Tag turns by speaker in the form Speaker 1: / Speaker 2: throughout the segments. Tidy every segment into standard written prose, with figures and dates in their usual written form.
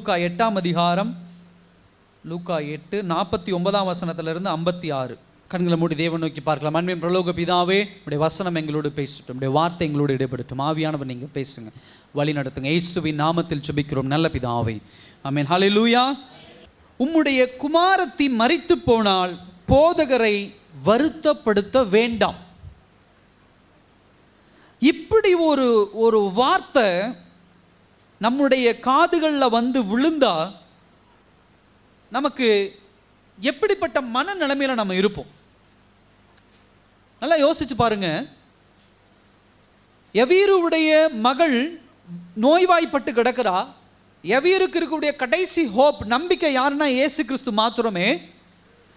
Speaker 1: லூக்கா 8ஆம் அதிகாரம், லூக்கா 8:49 56. கண்களை மூடி தேவன் நோக்கி பார்க்கலாம். அன்பின் பரலோக பிதாவே, உடைய வசனம் எங்களோடு பேசட்டும், உடைய வார்த்தை எங்களோடு இடைப்படுத்தும். ஆவியானவர் நீங்கள் பேசுங்க, வழி நடத்துங்க. இயேசுவின் நாமத்தில் ஜெபிக்கிறோம் நல்ல பிதாவே, ஆமென். ஹல்லேலூயா. உம்முடைய குமாரத்தி மரித்து போனால் போதகரை வருத்தப்படுத்த வேண்டாம். இப்படி ஒரு வார்த்தை நம்முடைய காதுகளில் வந்து விழுந்தா நமக்கு எப்படிப்பட்ட மனநிலைமையில நம்ம இருப்போம்? நல்லா யோசிச்சு பாருங்க. யவீருடைய மகள் நோய்வாய்ப்பட்டு கிடக்கிறா. யவீருக்கு இருக்கக்கூடிய கடைசி ஹோப், நம்பிக்கை யாருன்னா இயேசு கிறிஸ்து மாத்திரமே.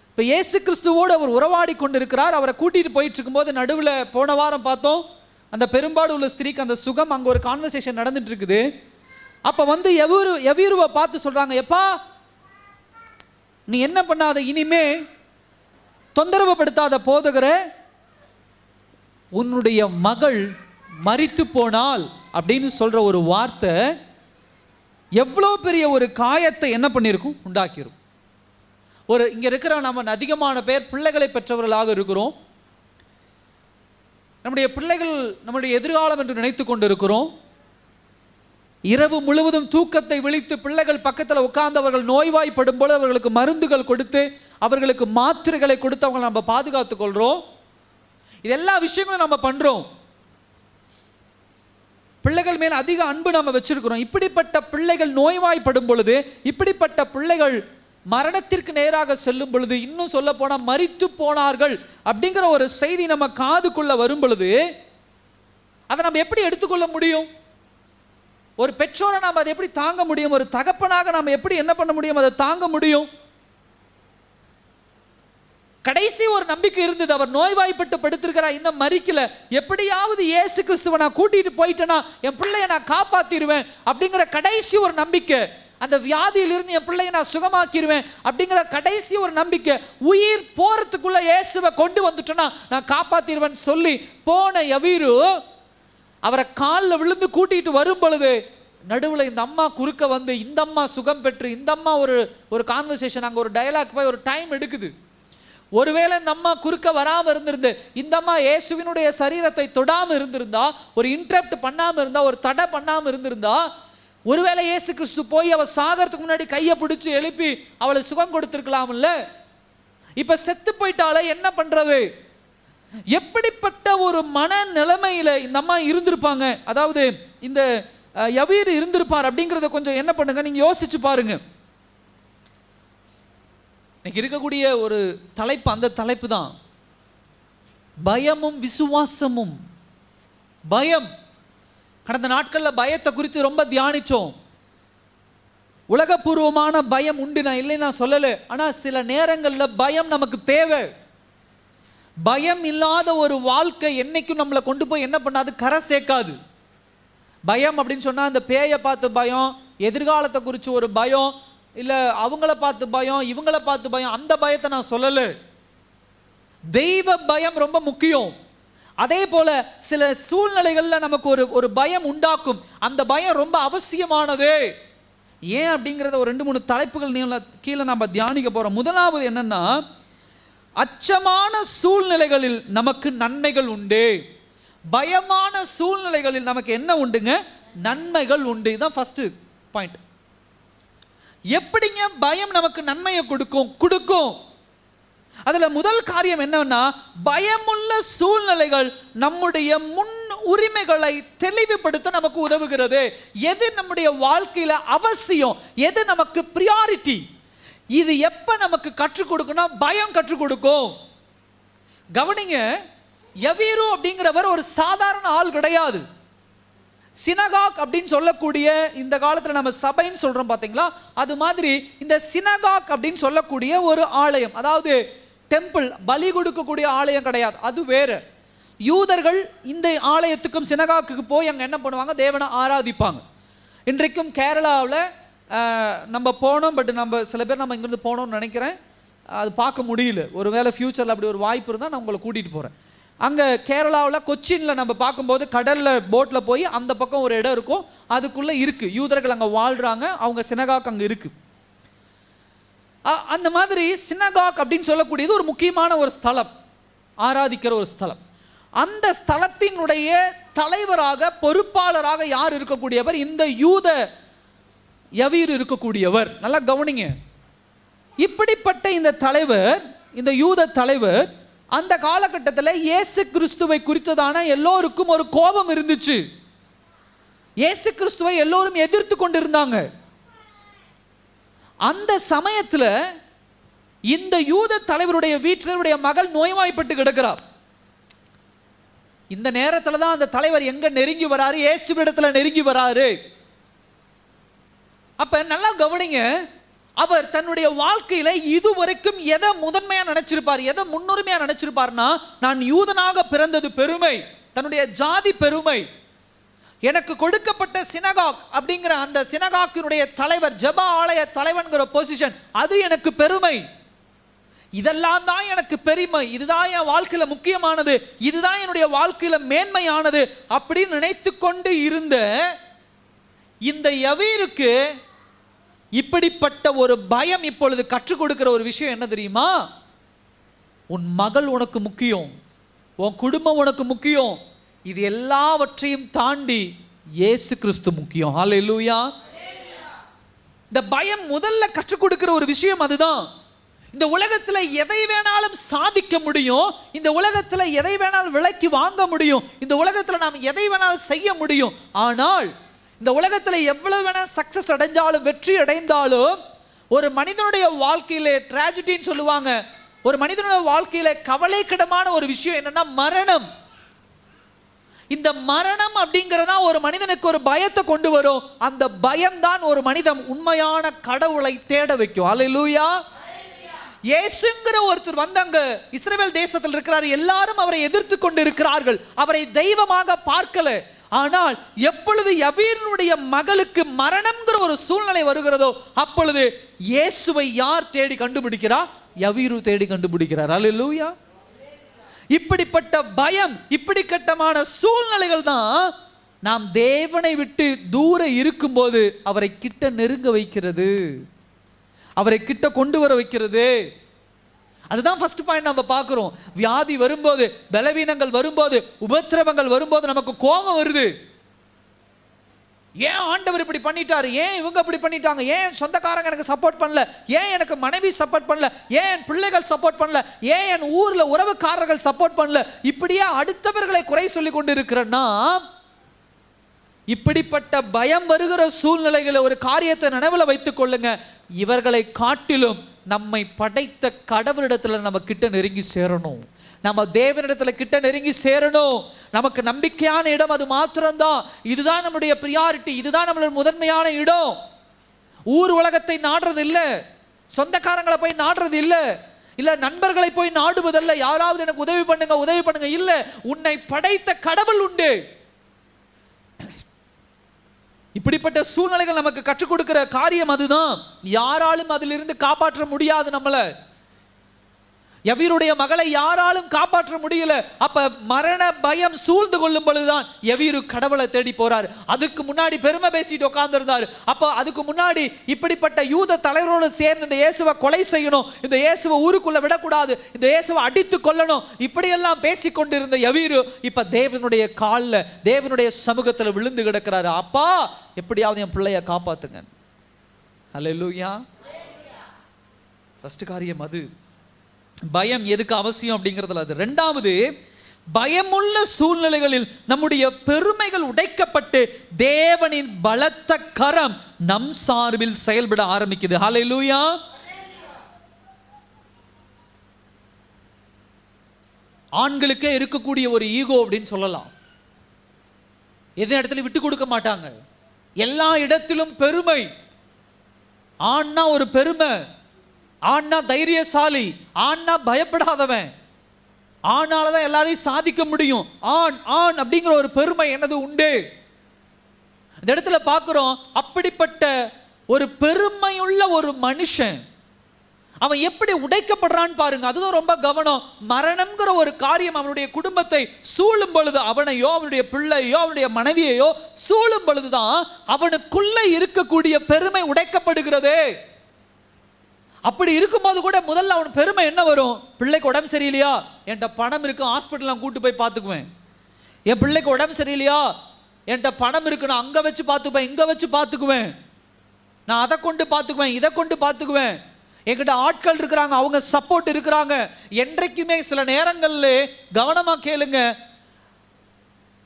Speaker 1: இப்போ இயேசு கிறிஸ்துவோடு அவர் உறவாடி கொண்டு இருக்கிறார். அவரை கூட்டிட்டு போயிட்டு இருக்கும்போது நடுவில் போன வாரம் பார்த்தோம், அந்த பெரும்பாடு உள்ள ஸ்திரீக்கு அந்த சுகம், அங்கே ஒரு கான்வர்சேஷன் நடந்துட்டு இருக்குது. அப்போ வந்து யவீருவை பார்த்து சொல்றாங்க, எப்பா நீ என்ன பண்ணாத, இனிமே தொந்தரவு படுத்தாத போதகரே, உன்னுடைய மகள் மரித்து போனால் அப்படின்னு சொல்ற ஒரு வார்த்தை எவ்வளோ பெரிய ஒரு காயத்தை என்ன பண்ணியிருக்கும், உண்டாக்கிரும். இங்க இருக்கிற நம்ம அதிகமான பேர் பிள்ளைகளை பெற்றவர்களாக இருக்கிறோம். நம்முடைய பிள்ளைகள் நம்முடைய எதிர்காலம் என்று நினைத்து கொண்டு இருக்கிறோம். இரவு முழுவதும் தூக்கத்தை விழித்து பிள்ளைகள் பக்கத்தில் உட்கார்ந்தவர்கள் நோய்வாய்ப்படும் போது அவர்களுக்கு மருந்துகள் கொடுத்து, அவர்களுக்கு மாத்திரைகளை கொடுத்து அவங்களை நம்ம பாதுகாத்துக் கொள்றோம். இது எல்லா விஷயங்களும் நம்ம பண்றோம். பிள்ளைகள் மேல் அதிக அன்பு நம்ம வச்சிருக்கிறோம். இப்படிப்பட்ட பிள்ளைகள் நோய்வாய்ப்படும் பொழுது, இப்படிப்பட்ட பிள்ளைகள் மரணத்திற்கு நேராக செல்லும் பொழுது, இன்னும் சொல்ல போனா மரித்து போனார்கள் அப்படிங்கிற ஒரு செய்தி நம்ம காதுக்குள்ள வரும் பொழுது அதை நம்ம எப்படி எடுத்துக்கொள்ள முடியும்? ஒரு பெற்றோரை நாம் அதை எப்படி தாங்க முடியும்? ஒரு தகப்பனாக நாம் எப்படி என்ன பண்ண முடியும், அதை தாங்க முடியும்? கடைசி ஒரு நம்பிக்கை இருந்தது. அவர் நோய்வாய்ப்பட்டு படுத்திருக்கிறார், இன்னும் மரிக்கல. எப்படியாவது இயேசு கிறிஸ்துவை நான் கூட்டிட்டு போயிட்டேன்னா என் பிள்ளையை நான் காப்பாத்திடுவேன் அப்படிங்கிற கடைசி ஒரு நம்பிக்கை. அந்த வியாதியிலிருந்து என் பிள்ளையை நான் சுகமாக்கிடுவேன் அப்படிங்கிற கடைசி ஒரு நம்பிக்கை. உயிர் போறதுக்குள்ள இயேசுவை கொண்டு வந்துட்டேன்னா நான் காப்பாத்திடுவேன் சொல்லி போன யவீரு அவரை காலில் விழுந்து கூட்டிட்டு வரும் பொழுது நடுவில் இந்த அம்மா குறுக்க வந்து, இந்த அம்மா சுகம் பெற்று, இந்த அம்மா ஒரு கான்வர்சேஷன், அங்கே ஒரு டயலாக் போய் ஒரு டைம் எடுக்குது. ஒருவேளை இந்த அம்மா குறுக்க வராமல் இருந்திருந்து, இந்த அம்மா இயேசுவினுடைய சரீரத்தை தொடாமல் இருந்திருந்தா, ஒரு இன்டரப்ட் பண்ணாமல் இருந்தா, ஒரு தடை பண்ணாமல் இருந்திருந்தா, ஒருவேளை இயேசு கிறிஸ்து போய் அவள் சாகிறதுக்கு முன்னாடி கையை பிடிச்சி எழுப்பி அவளை சுகம் கொடுத்துருக்கலாம்ல. இப்ப செத்து போயிட்டாலே என்ன பண்றது? எப்படிப்பட்ட ஒரு மன நிலைமையில இந்த அம்மா இருந்திருப்பாங்க, அதாவது இந்த யவீர் இருந்திருப்பார் அப்படிங்கிறத கொஞ்சம் என்ன பண்ணுங்க, நீங்க யோசிச்சு பாருங்க. இன்னைக்கு இருக்கக்கூடிய ஒரு தலைப்பு அந்த தலைப்பு தான், பயமும் விசுவாசமும். பயம், கடந்த நாட்கள்ல பயத்தை குறித்து ரொம்ப தியானிச்சோம். உலகபூர்வமான பயம் உண்டு, நான் இல்லை நான் சொல்லலை. ஆனா சில நேரங்கள்ல பயம் நமக்கு தேவை. பயம் இல்லாத ஒரு வாழ்க்கை என்னைக்கும் நம்மளை கொண்டு போய் என்ன பண்ணாது, கரை சேர்க்காது. பயம் அப்படின்னு சொன்னா அந்த பேயை பார்த்து பயம், எதிர்காலத்தை குறித்து ஒரு பயம், இல்ல அவங்கள பார்த்து பயம், இவங்கள பார்த்து பயம், அந்த பயத்தை நான் சொல்லல. தெய்வ பயம் ரொம்ப முக்கியம். அதே போல சில சூழ்நிலைகள்ல நமக்கு ஒரு பயம் உண்டாக்கும். அந்த பயம் ரொம்ப அவசியமானது. ஏன் அப்படிங்கிறத ஒரு 2-3 தலைப்புகள் கீழே நம்ம தியானிக்க போறோம். முதலாவது என்னன்னா, அச்சமான சூழ்நிலைகளில் நமக்கு நன்மைகள் உண்டு. பயமான சூழ்நிலைகளில் நமக்கு என்ன உண்டுங்க, நன்மைகள் உண்டு. இதுதான் ஃபர்ஸ்ட் பாயிண்ட். எப்படிங்க பயம் நமக்கு நன்மையை கொடுக்கும்? அதுல முதல் காரியம் என்னன்னா, பயமுள்ள சூழ்நிலைகள் நம்முடைய முன் உரிமைகளை தெளிவுபடுத்த நமக்கு உதவுகிறது. எது நம்முடைய வாழ்க்கையில அவசியம், எது நமக்கு பிரியாரிட்டி, இது எப்ப நமக்கு கற்றுக் கொடுக்கணும், பயம் கற்றுக் கொடுக்கும். கவனிங்க, யவீரு அப்படிங்கிறவர் ஒரு சாதாரண ஆள் கிடையாது. சினகாக் அப்படின்னு சொல்லக்கூடிய, இந்த காலத்துல நம்ம சபைன்னு சொல்றோம் பாத்தீங்களா, அது மாதிரி இந்த சினகாக் அப்படின்னு சொல்லக்கூடிய ஒரு ஆலயம், அதாவது டெம்பிள், பலி கொடுக்கக்கூடிய ஆலயம் கிடையாது, அது வேற. யூதர்கள் இந்த ஆலயத்துக்கும் சினகாக்குக்கு போய் அங்க என்ன பண்ணுவாங்க, தேவனை ஆராதிப்பாங்க. இன்றைக்கும் கேரளாவில் நம்ம போனோம், பட் நம்ம சில பேர் நம்ம இங்கிருந்து போனோம்னு நினைக்கிறேன், அது பார்க்க முடியல. ஒருவேளை ஃபியூச்சரில் அப்படி ஒரு வாய்ப்பு இருந்தால் நான் உங்களை கூட்டிகிட்டு போகிறேன். அங்கே கேரளாவில் கொச்சின்ல நம்ம பார்க்கும்போது கடலில் போட்டில் போய் அந்த பக்கம் ஒரு இடம் இருக்கும், அதுக்குள்ளே இருக்குது, யூதர்கள் அங்கே வாழ்கிறாங்க, அவங்க சினகாக் அங்கே இருக்குது. அந்த மாதிரி சினகாக் அப்படின்னு சொல்லக்கூடியது ஒரு முக்கியமான ஒரு ஸ்தலம், ஆராதிக்கிற ஒரு ஸ்தலம். அந்த ஸ்தலத்தினுடைய தலைவராக பொறுப்பாளராக யார் இருக்கக்கூடியவர்? இந்த யூத யவீர் இருக்கக்கூடியவர். நல்லா கவனிங்க. இப்படிப்பட்ட இந்த தலைவர், இந்த யூத தலைவர், அந்த காலகட்டத்தில் இயேசு கிறிஸ்துவை குறித்ததான எல்லோருக்கும் ஒரு கோபம் இருந்துச்சு. இயேசு கிறிஸ்துவை எல்லோரும் எதிர்த்து கொண்டிருந்தாங்க. அந்த சமயத்தில் இந்த யூத தலைவருடைய வீட்டிலுடைய மகள் நோய்வாய்ப்பட்டு கிடக்கிறார். இந்த நேரத்தில் தான் அந்த தலைவர் எங்க நெருங்கி வராரு? இயேசுவிடத்தில் நெருங்கி வராரு. அப்ப நல்லா கவனிங்க, அவர் தன்னுடைய வாழ்க்கையில இதுவரைக்கும் எதை முதன்மையா நினைச்சிருப்பார், எதை முன்னுரிமையா நினைச்சிருப்பார்னா, நான் யூதனாக பிறந்தது பெருமை, தன்னுடைய ஜாதி பெருமை, எனக்கு கொடுக்கப்பட்ட சினகாக் அப்படிங்கிற அந்த சினகாக்கினுடைய தலைவர், ஜெப ஆலய தலைவன்கிற பொசிஷன், அது எனக்கு பெருமை, இதெல்லாம் தான் எனக்கு பெருமை, இதுதான் என் வாழ்க்கையில முக்கியமானது, இதுதான் என்னுடைய வாழ்க்கையில மேன்மையானது அப்படின்னு நினைத்து கொண்டு இருந்த இந்த யவீருக்கு இப்படிப்பட்ட ஒரு பயம் இப்பொழுது கற்றுக் கொடுக்கிற ஒரு விஷயம் என்ன தெரியுமா? உன் மகள் உனக்கு முக்கியம், உன் குடும்பம் உனக்கு முக்கியம், இது எல்லாவற்றையும் தாண்டி இயேசு கிறிஸ்து முக்கியம். ஹல்லேலூயா. இந்த பயம் முதல்ல கற்றுக் கொடுக்கிற ஒரு விஷயம் அதுதான். இந்த உலகத்தில் எதை வேணாலும் சாதிக்க முடியும், இந்த உலகத்தில் எதை வேணாலும் விலைக்கு வாங்க முடியும், இந்த உலகத்தில் நாம் எதை வேணாலும் செய்ய முடியும். ஆனால் இந்த உலகத்தில் எவ்வளவு வேணா சக்சஸ் அடைஞ்சாலும், வெற்றி அடைந்தாலும், ஒரு மனிதனுடைய வாழ்க்கையில ட்ராஜடின்னு சொல்லுவாங்க, ஒரு மனிதனுடைய வாழ்க்கையில கவலைக்கிடமான ஒரு விஷயம் என்னன்னா மரணம். இந்த மரணம் அப்படிங்கிறதா ஒரு மனிதனுக்கு ஒரு பயத்தை கொண்டு வரும். அந்த பயம் தான் ஒரு மனிதன் உண்மையான கடவுளை தேட வைக்கும். அல்லேலூயா. இயேசுங்கிற ஒருத்தர் வந்தாங்க, இஸ்ரவேல் தேசத்தில் இருக்கிறார், எல்லாரும் அவரை எதிர்த்து கொண்டு இருக்கிறார்கள், அவரை தெய்வமாக பார்க்கல. ஆனால் எப்பொழுது யவீருடைய மகளுக்கு மரணம்ங்கிற ஒரு சூழ்நிலை வருகிறதோ, அப்பொழுது இயேசுவை யார் தேடி கண்டுபிடிக்கிறார்? யவீரு தேடி கண்டுபிடிக்கிறார். அல்லேலூயா. இப்படிப்பட்ட பயம், இப்படிப்பட்டமான சூழ்நிலைகள் தான் நாம் தேவனை விட்டு தூர இருக்கும்போது அவரை கிட்ட நெருங்க வைக்கிறது, அவரை கிட்ட கொண்டு வர வைக்கிறது. அதுதான் ஃபர்ஸ்ட் பாயிண்ட் நம்ம பார்க்கிறோம். வியாதி வரும்போது, பலவீனங்கள் வரும்போது, உபத்திரவங்கள் வரும்போது நமக்கு கோபம் வருது. ஏன் ஆண்டவர் இப்படி பண்ணிட்டாரு, ஏன் இவங்க இப்படி பண்ணிட்டாங்க, ஏன் சொந்தக்காரங்க எனக்கு சப்போர்ட் பண்ணல, ஏன் எனக்கு மனைவி சப்போர்ட் பண்ணல, ஏன் என் பிள்ளைகள் சப்போர்ட் பண்ணல, ஏன் என் ஊர்ல உறவுக்காரர்கள் சப்போர்ட் பண்ணல, இப்படியே அடுத்தவர்களை குறை சொல்லி கொண்டு இருக்கிறேன்னா, இப்படிப்பட்ட பயம் வருகிற சூழ்நிலைகளை ஒரு காரியத்தை நினைவில் வைத்துக் கொள்ளுங்க. இவர்களை காட்டிலும் நம்மை படைத்த கடவுளிடத்துல நம்ம கிட்ட நெருங்கி சேரணும், நம்ம தேவனிடத்துல கிட்ட நெருங்கி சேரணும். நமக்கு நம்பிக்கையான இடம் அது மாத்திரம்தான். இதுதான் நம்முடைய பிரியாரிட்டி, இதுதான் நம்மளுடைய முதன்மையான இடம். ஊர் உலகத்தை நாடுறது இல்லை, சொந்தக்காரங்களை போய் நாடுறது இல்லை, இல்ல நண்பர்களை போய் நாடுவதல்ல, யாராவது எனக்கு உதவி பண்ணுங்க உதவி பண்ணுங்க இல்ல. உன்னை படைத்த கடவுள் உண்டு. இப்படிப்பட்ட சூழ்நிலைகள் நமக்கு கற்றுக் கொடுக்கிற காரியம் அதுதான். யாராலும் அதிலிருந்து காப்பாற்ற முடியாது நம்மளை. யவீருடைய மகளை யாராலும் காப்பாற்ற முடியல. அப்ப மரண பயம் சூழ்ந்து கொள்ளும் பொழுதுதான் யவீரு கடவுளை தேடி போறாரு. அதுக்கு முன்னாடி பெருமை பேசிட்டு உட்கார்ந்து இருந்தாரு. அப்ப அதுக்கு முன்னாடி இப்படிப்பட்ட யூத தலைவரோடு சேர்ந்து இந்த இயேசுவை கொலை செய்யணும், இந்த இயேசுவை ஊருக்குள்ள விடக்கூடாது, இந்த இயேசுவை அடித்து கொல்லணும், இப்படியெல்லாம் பேசிக்கொண்டிருந்த யவீரு இப்ப தேவனுடைய காலில், தேவனுடைய சமூகத்தில் விழுந்து கிடக்கிறாரு. அப்பா எப்படியாவது என் பிள்ளைய காப்பாத்துங்க. அல்லேலூயா. ஃபர்ஸ்ட் காரியம் அது. பயம் எதுக்கு அவசியம் அப்படிங்கிறதுல அது. ரெண்டாவது, பயமுள்ள சூழ்நிலைகளில் நம்முடைய பெருமைகள் உடைக்கப்பட்டு தேவனின் பலத்த கரம் நம் சார்பில் செயல்பட ஆரம்பிக்குது. ஹல்லேலூயா. ஆண்களுக்கே இருக்கக்கூடிய ஒரு ஈகோ அப்படின்னு சொல்லலாம். எந்த இடத்துல விட்டு கொடுக்க மாட்டாங்க, எல்லா இடத்திலும் பெருமை. ஆண்னா ஒரு பெருமை, ஆண்னா தைரியசாலி, ஆண்னா பயப்படாதவன், ஆணாலதான் எல்லாரையும் சாதிக்க முடியும், ஆண் ஆண் அப்படிங்கிற ஒரு பெருமை என்னது உண்டு. இந்த இடத்துல பார்க்கிறோம், அப்படிப்பட்ட ஒரு பெருமையுள்ள ஒரு மனுஷன், அவன் எப்படி உடைக்கப்படுறான்னு பாருங்க. அதுதான் ரொம்ப கவனம். மரணம்ங்கிற ஒரு காரியம் அவனுடைய குடும்பத்தை சூழும் பொழுது, அவனையோ அவனுடைய பிள்ளையோ அவனுடைய மனைவியையோ சூழும் பொழுதுதான் அவனுக்குள்ள இருக்கக்கூடிய பெருமை உடைக்கப்படுகிறது. அப்படி இருக்கும்போது கூட முதல்ல அவன் பெருமை என்ன வரும்? பிள்ளைக்கு உடம்பு சரியில்லையா, என்கிட்ட பணம் இருக்கு, ஹாஸ்பிட்டல் நான் கூட்டு போய் பார்த்துக்குவேன். என் பிள்ளைக்கு உடம்பு சரியில்லையா, என்கிட்ட பணம் இருக்கு, நான் அங்க வச்சு பார்த்துக்குவேன், இங்க வச்சு பார்த்துக்குவேன், நான் அதை கொண்டு பார்த்துக்குவேன், இதை கொண்டு பார்த்துக்குவேன், என்கிட்ட ஆட்கள் இருக்கிறாங்க, அவங்க சப்போர்ட் இருக்கிறாங்க. என்றைக்குமே சில நேரங்களில் கவனமா கேளுங்க,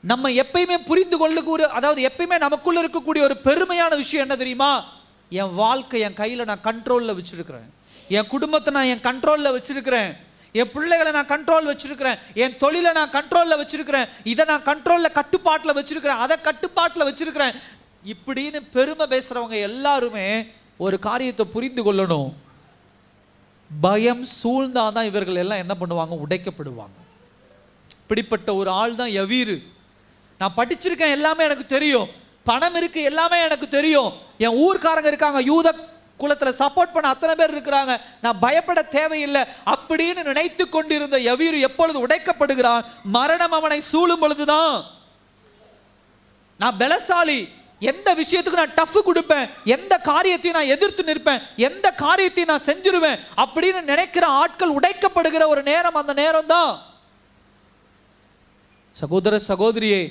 Speaker 1: நம்ம எப்பயுமே புரிந்து கொள்ளக்கூடிய, அதாவது எப்பயுமே நமக்குள்ள இருக்கக்கூடிய ஒரு பெருமையான விஷயம் என்ன தெரியுமா? என் வாழ்க்கை என் கையில் நான் கண்ட்ரோலில் வச்சிருக்கிறேன், என் குடும்பத்தை நான் என் கண்ட்ரோலில் வச்சிருக்கிறேன், என் பிள்ளைகளை நான் கண்ட்ரோல் வச்சிருக்கிறேன், என் தொழிலை நான் கண்ட்ரோலில் வச்சிருக்கிறேன், இதை நான் கண்ட்ரோலில் கட்டுப்பாட்டில் வச்சிருக்கிறேன், அதை கட்டுப்பாட்டில் வச்சிருக்கிறேன். இப்படின்னு பெருமை பேசுறவங்க எல்லாருமே ஒரு காரியத்தை புரிந்து கொள்ளணும். பயம் சூழ்ந்தாதான் இவர்கள் எல்லாம் என்ன பண்ணுவாங்க? உடைக்கப்படுவாங்க. இப்படிப்பட்ட ஒரு ஆள் தான் யவீரு. நான் படிச்சிருக்கேன், எல்லாமே எனக்கு தெரியும், பணம் இருக்கு, எல்லாமே எனக்கு தெரியும், என் ஊர்க்காரங்க இருக்காங்க, யூத குலத்துல சப்போர்ட் பண்ண அத்தனை பேர் இருக்கிறாங்க, நான் பயப்பட தேவையில்லை அப்படின்னு நினைத்து கொண்டிருந்த யவீரு எப்பொழுது உடைக்கப்படுகிறான்? மரணம் அவனை சூழும் பொழுதுதான். நான் பலசாலி, எந்த விஷயத்துக்கு நான் டஃப் கொடுப்பேன், எந்த காரியத்தையும் நான் எதிர்த்து நிற்பேன், எந்த காரியத்தையும் நான் செஞ்சிருவேன் அப்படின்னு நினைக்கிற ஆட்கள் உடைக்கப்படுகிற ஒரு நேரம் அந்த நேரம் தான். சகோதர சகோதரியே,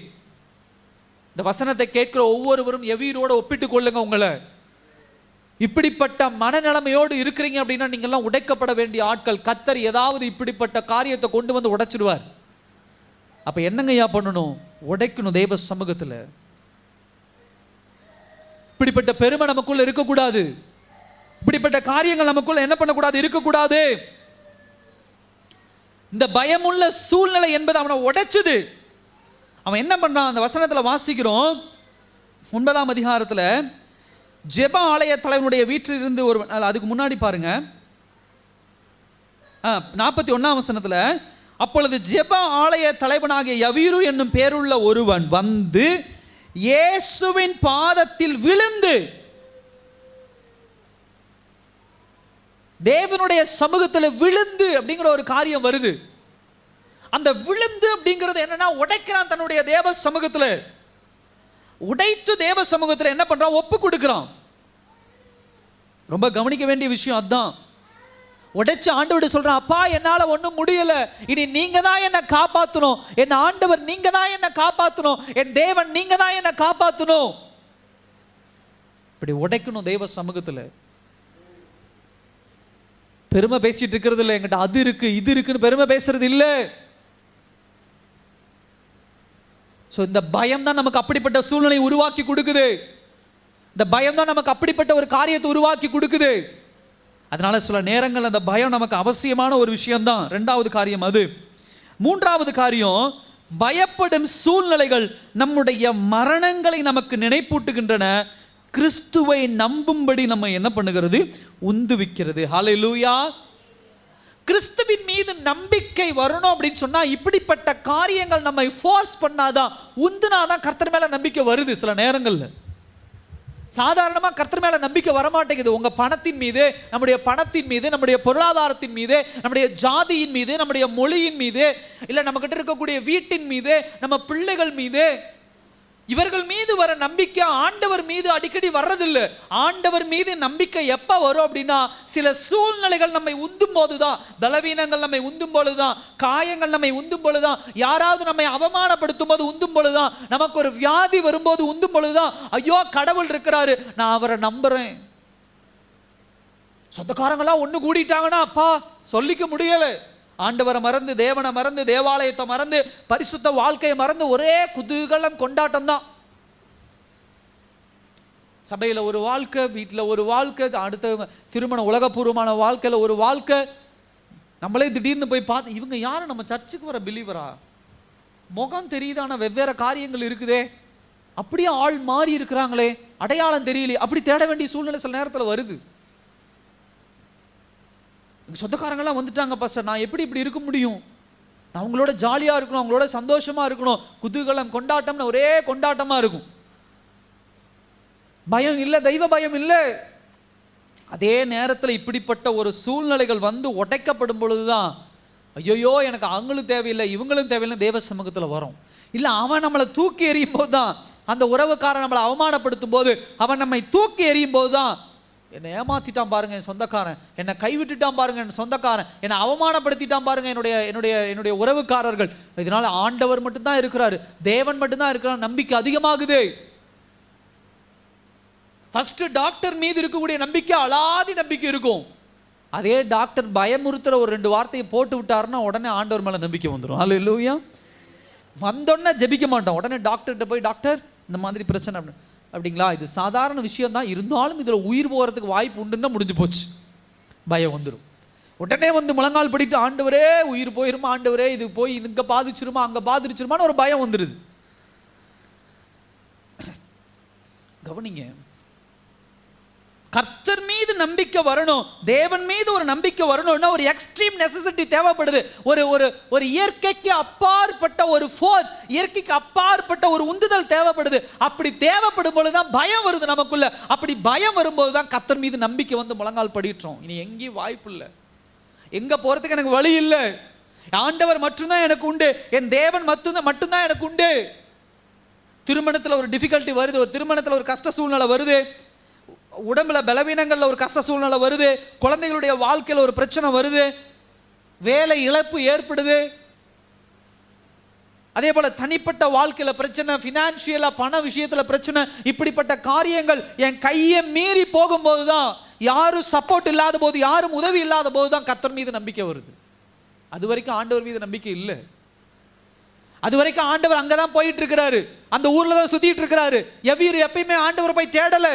Speaker 1: இந்த வசனத்தை கேட்கிற ஒவ்வொருவரும் யவீரோட ஒப்பிட்டு கொள்ளுங்க உங்களை. இப்படிப்பட்ட மனநிலைமையோடு இருக்கிறீங்க அப்படின்னா நீங்க எல்லாம் உடைக்கப்பட வேண்டிய ஆட்கள். கர்த்தர் ஏதாவது இப்படிப்பட்ட காரியத்தை கொண்டு வந்து உடைச்சிடுவார். அப்ப என்னங்கய்யா பண்ணணும்? உடைக்கணும் தேவ சமூகத்துல. இப்படிப்பட்ட பெருமை நமக்குள்ள இருக்கக்கூடாது, இப்படிப்பட்ட காரியங்கள் நமக்குள்ள என்ன பண்ணக்கூடாது? இருக்கக்கூடாது. இந்த பயமுள்ள சூழ்நிலை என்பது அவனை உடைச்சது. அவன் என்ன பண்றான்? அந்த வசனத்துல வாசிக்கிறோம், 9ஆம் அதிகாரத்துல, ஜெப ஆலய தலைவனுடைய வீட்டில் இருந்து ஒரு, அதுக்கு முன்னாடி பாருங்க 41ஆம் வசனத்துல, அப்பொழுது ஜெப ஆலய தலைவனாகிய யவீரு என்னும் பேருள்ள ஒருவன் வந்து இயேசுவின் பாதத்தில் விழுந்து, தேவனுடைய சமூகத்தில் விழுந்து அப்படிங்கிற ஒரு காரியம் வருது. அந்த விழுந்து அப்படிங்கிறது என்னன்னா, உடைக்கிறான் தன்னுடைய தேவ சமூகத்தில். உடைத்து தேவ சமூகத்தில் என்ன பண்றான்? ஒப்பு கொடுக்கிறான். ரொம்ப கவனிக்க வேண்டிய விஷயம் அதான். உடைச்சு ஆண்டவர்கிட்ட சொல்றான், அப்பா என்னால ஒன்றும் முடியல, இனி நீங்க தான் என்னை காப்பாற்றணும், என் ஆண்டவர் நீங்க தான் என்னை காப்பாற்றணும், என் தேவன் நீங்க தான் என்னை காப்பாற்றணும். இப்படி உடைக்கணும் தெய்வ சமூகத்தில். பெருமை பேசிட்டு இருக்கிறது இல்லை, என்கிட்ட அது இருக்கு இது இருக்குன்னு பெருமை பேசுறது இல்லை. இந்த பயம் தான் நமக்கு அப்படிப்பட்ட சூழ்நிலை உருவாக்கி கொடுக்குது. இந்த பயம் தான் நமக்கு அப்படிப்பட்ட ஒரு காரியத்தை உருவாக்கி கொடுக்குது. அதனால சில நேரங்கள் அந்த பயம் நமக்கு அவசியமான ஒரு விஷயம்தான். 2வது காரியம் அது. 3வது காரியம், பயப்படும் சூழ்நிலைகள் நம்முடைய மரணங்களை நமக்கு நினைப்பூட்டுகின்றன. கிறிஸ்துவை நம்பும்படி நம்ம என்ன பண்ணுகிறது? உந்துவிக்கிறது. ஹல்லேலூயா. கிறிஸ்துவின் மீது நம்பிக்கை வரணும் அப்படின்னு சொன்னா இப்படிப்பட்ட காரியங்கள் நம்மை ஃபோர்ஸ் பண்ணாதான், உந்துனாதான் கர்த்தர் மேல நம்பிக்கை வருது. சில நேரங்கள்ல சாதாரணமா கர்த்தர் மேல நம்பிக்கை வரமாட்டேங்குது. உங்க பணத்தின் மீது, நம்முடைய பணத்தின் மீது, நம்முடைய பொருளாதாரத்தின் மீது, நம்முடைய ஜாதியின் மீது, நம்முடைய மொழியின் மீது, இல்ல நம்ம கிட்ட இருக்கக்கூடிய வீட்டின் மீது, நம்ம பிள்ளைகள் மீது, இவர்கள் மீது வர நம்பிக்கை ஆண்டவர் மீது அடிக்கடி வர்றதில்லை. ஆண்டவர் மீது நம்பிக்கை எப்ப வரும் அப்படின்னா, சில சூழ்நிலைகள் நம்மை உந்தும் போதுதான், பலவீனங்கள் நம்மை உந்தும் பொழுதுதான், காயங்கள் நம்மை உந்தும் பொழுதுதான், யாராவது நம்மை அவமானப்படுத்தும் போது உந்தும் பொழுதுதான், நமக்கு ஒரு வியாதி வரும்போது உந்தும் பொழுதுதான், ஐயோ கடவுள் இருக்கிறாரு, நான் அவரை நம்புறேன். சொந்தக்காரங்களாம் ஒண்ணு கூடிட்டாங்கன்னா அப்பா சொல்லிக்க முடியல, ஆண்டவரை மறந்து, தேவனை மறந்து, தேவாலயத்தை மறந்து, பரிசுத்த வாழ்க்கையை மறந்து ஒரே குதூகலம் கொண்டாட்டம் தான். சபையில் ஒரு வாழ்க்கை, வீட்டில் ஒரு வாழ்க்கை, அடுத்த திருமண உலகப்பூர்வமான வாழ்க்கையில் ஒரு வாழ்க்கை. நம்மளே திடீர்னு போய் பார்த்து, இவங்க யாரும் நம்ம சர்ச்சுக்கு வர பிலீவரா? முகம் தெரியுதான வெவ்வேறு காரியங்கள் இருக்குதே, அப்படியே ஆள் மாறி இருக்கிறாங்களே, அடையாளம் தெரியலையே, அப்படி தேட வேண்டிய சூழ்நிலை சில நேரத்தில் வருது. சொந்தக்காரங்களாம் வந்துட்டாங்க பாஸ்டர், நான் எப்படி இப்படி இருக்க முடியும்? நான் அவங்களோட ஜாலியாக இருக்கணும், அவங்களோட சந்தோஷமாக இருக்கணும், குதூகலம் கொண்டாட்டம்னு ஒரே கொண்டாட்டமாக இருக்கும். பயம் இல்லை, தெய்வ பயம் இல்லை. அதே நேரத்தில் இப்படிப்பட்ட ஒரு சூழ்நிலைகள் வந்து உடைக்கப்படும் பொழுதுதான் ஐயோ எனக்கு அவங்களும் தேவையில்லை இவங்களும் தேவையில்லை தேவ சமூகத்தில் வரும். இல்லை அவன் நம்மளை தூக்கி எறியும் போது தான், அந்த உறவுக்காரன் நம்மளை அவமானப்படுத்தும் போது, அவன் நம்மை தூக்கி எறியும் போது தான், என்னை ஏமாத்திட்டான் பாருங்க என் சொந்தக்காரன், என்னை கைவிட்டுட்டான் பாருங்க என் சொந்தக்காரன், என்னை அவமானப்படுத்திட்டான் பாருங்க என்னுடைய என்னுடைய என்னுடைய உறவுக்காரர்கள், இதனால ஆண்டவர் மட்டும்தான் இருக்கிறாரு, தேவன் மட்டும்தான் இருக்கிறார், நம்பிக்கை அதிகமாகுது. ஃபர்ஸ்ட் டாக்டர் மீது இருக்கக்கூடிய நம்பிக்கை அலாதி நம்பிக்கை இருக்கும். அதே டாக்டர் பயமுறுத்துற ஒரு 2 வார்த்தையை போட்டு விட்டாருன்னா உடனே ஆண்டவர் மேல நம்பிக்கை வந்துடும். அல்லேலூயா. வந்தோடனே ஜெபிக்க மாட்டோம், உடனே டாக்டர்கிட்ட போய் டாக்டர் இந்த மாதிரி பிரச்சனை அப்படிங்களா, இது சாதாரண விஷயம் தான், இருந்தாலும் இதில் உயிர் போகிறதுக்கு வாய்ப்பு உண்டுன்னா முடிஞ்சு போச்சு. பயம் வந்துடும். உடனே வந்து முழங்கால் படிட்டு ஆண்டவரே உயிர் போயிருமா, ஆண்டவரே இது போய் இங்கே பாதிச்சிருமா அங்கே பாதிச்சிருமான்னு ஒரு பயம் வந்துடுது. கவனிங்க, கர்த்தர் மீது நம்பிக்கை வரணும், தேவன் மீது ஒரு நம்பிக்கை வரணும்னா ஒரு எக்ஸ்ட்ரீம் நெசசிட்டி தேவைப்படுது. ஒரு ஒரு ஒரு இயற்கைக்கு அப்பாற்பட்ட ஒரு ஃபோர்ஸ், இயற்கைக்கு அப்பாற்பட்ட ஒரு உந்துதல் தேவைப்படுது. அப்படி தேவைப்படும் பொழுதுதான் பயம் வருது நமக்குள்ள. அப்படி பயம் வரும்போது தான் கர்த்தர் மீது நம்பிக்கை வந்து முழங்கால் படிட்டோம். இனி எங்கேயும் வாய்ப்பு இல்லை, எங்க போறதுக்கு எனக்கு வழி இல்லை, ஆண்டவர் மட்டும்தான் எனக்கு உண்டு, என் தேவன் மட்டும்தான் எனக்கு உண்டு. திருமணத்தில் ஒரு டிஃபிகல்ட்டி வருது, ஒரு திருமணத்தில் ஒரு கஷ்ட சூழ்நிலை வருது, உடம்புல பலவீனங்கள்ல ஒரு கஷ்ட சூழ்நிலை வருது, குழந்தைகளுடைய வாழ்க்கையில் ஒரு பிரச்சனை வருது, வேலை இழப்பு ஏற்படுது, அதே போல தனிப்பட்ட வாழ்க்கையில பிரச்சனை, பினான்சியலா பண விஷயத்துல பிரச்சனை, இப்படிப்பட்ட காரியங்கள் என் கையை மீறி போகும்போது தான், யாரும் சப்போர்ட் இல்லாத போது, யாரும் உதவி இல்லாத போது தான் கர்த்தர் மீது நம்பிக்கை வருது. அது வரைக்கும் ஆண்டவர் மீது நம்பிக்கை இல்லை. அது வரைக்கும் ஆண்டவர் அங்கதான் போயிட்டு இருக்கிறாரு, அந்த ஊர்ல தான் சுத்திட்டு இருக்கிறாரு. எவ்வீர் எப்பயுமே ஆண்டவர் போய் தேடல.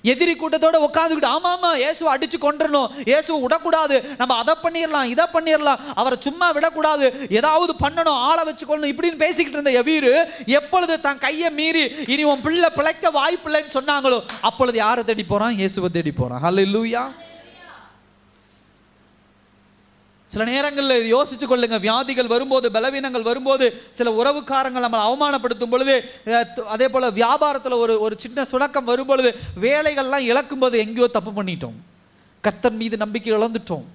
Speaker 1: எதிரி கூட்டத்தோட உட்காந்துக்கிட்டு ஆமாமா இயேசுவை அடிச்சு கொன்றணும், இயேசுவை விடக்கூடாது, நம்ம அதை பண்ணிடலாம் இதை பண்ணிடலாம், அவரை சும்மா விடக்கூடாது, ஏதாவது பண்ணணும், ஆளை வச்சு கொள்ளணும் இப்படின்னு பேசிக்கிட்டு இருந்த எவ்வீர் எப்பொழுது தன் கையை மீறி இனி உன் பிள்ளை பிழைக்க வாய்ப்பில்லைன்னு சொன்னாங்களோ அப்பொழுது யாரை தேடி போறான்? இயேசுவை தேடி போறான். ஹல்லேலூயா. சில நேரங்களில் யோசிச்சு கொள்ளுங்க, வியாதிகள் வரும்போது, பலவீனங்கள் வரும்போது, சில உறவுக்காரங்கள் நம்மளை அவமானப்படுத்தும் பொழுது, அதே போல வியாபாரத்தில் ஒரு சின்ன சுணக்கம் வரும் பொழுது, வேலைகள்லாம் இழக்கும் போது எங்கேயோ தப்பு பண்ணிட்டோம், கர்த்தர் மீது நம்பிக்கை இழந்துட்டோம்,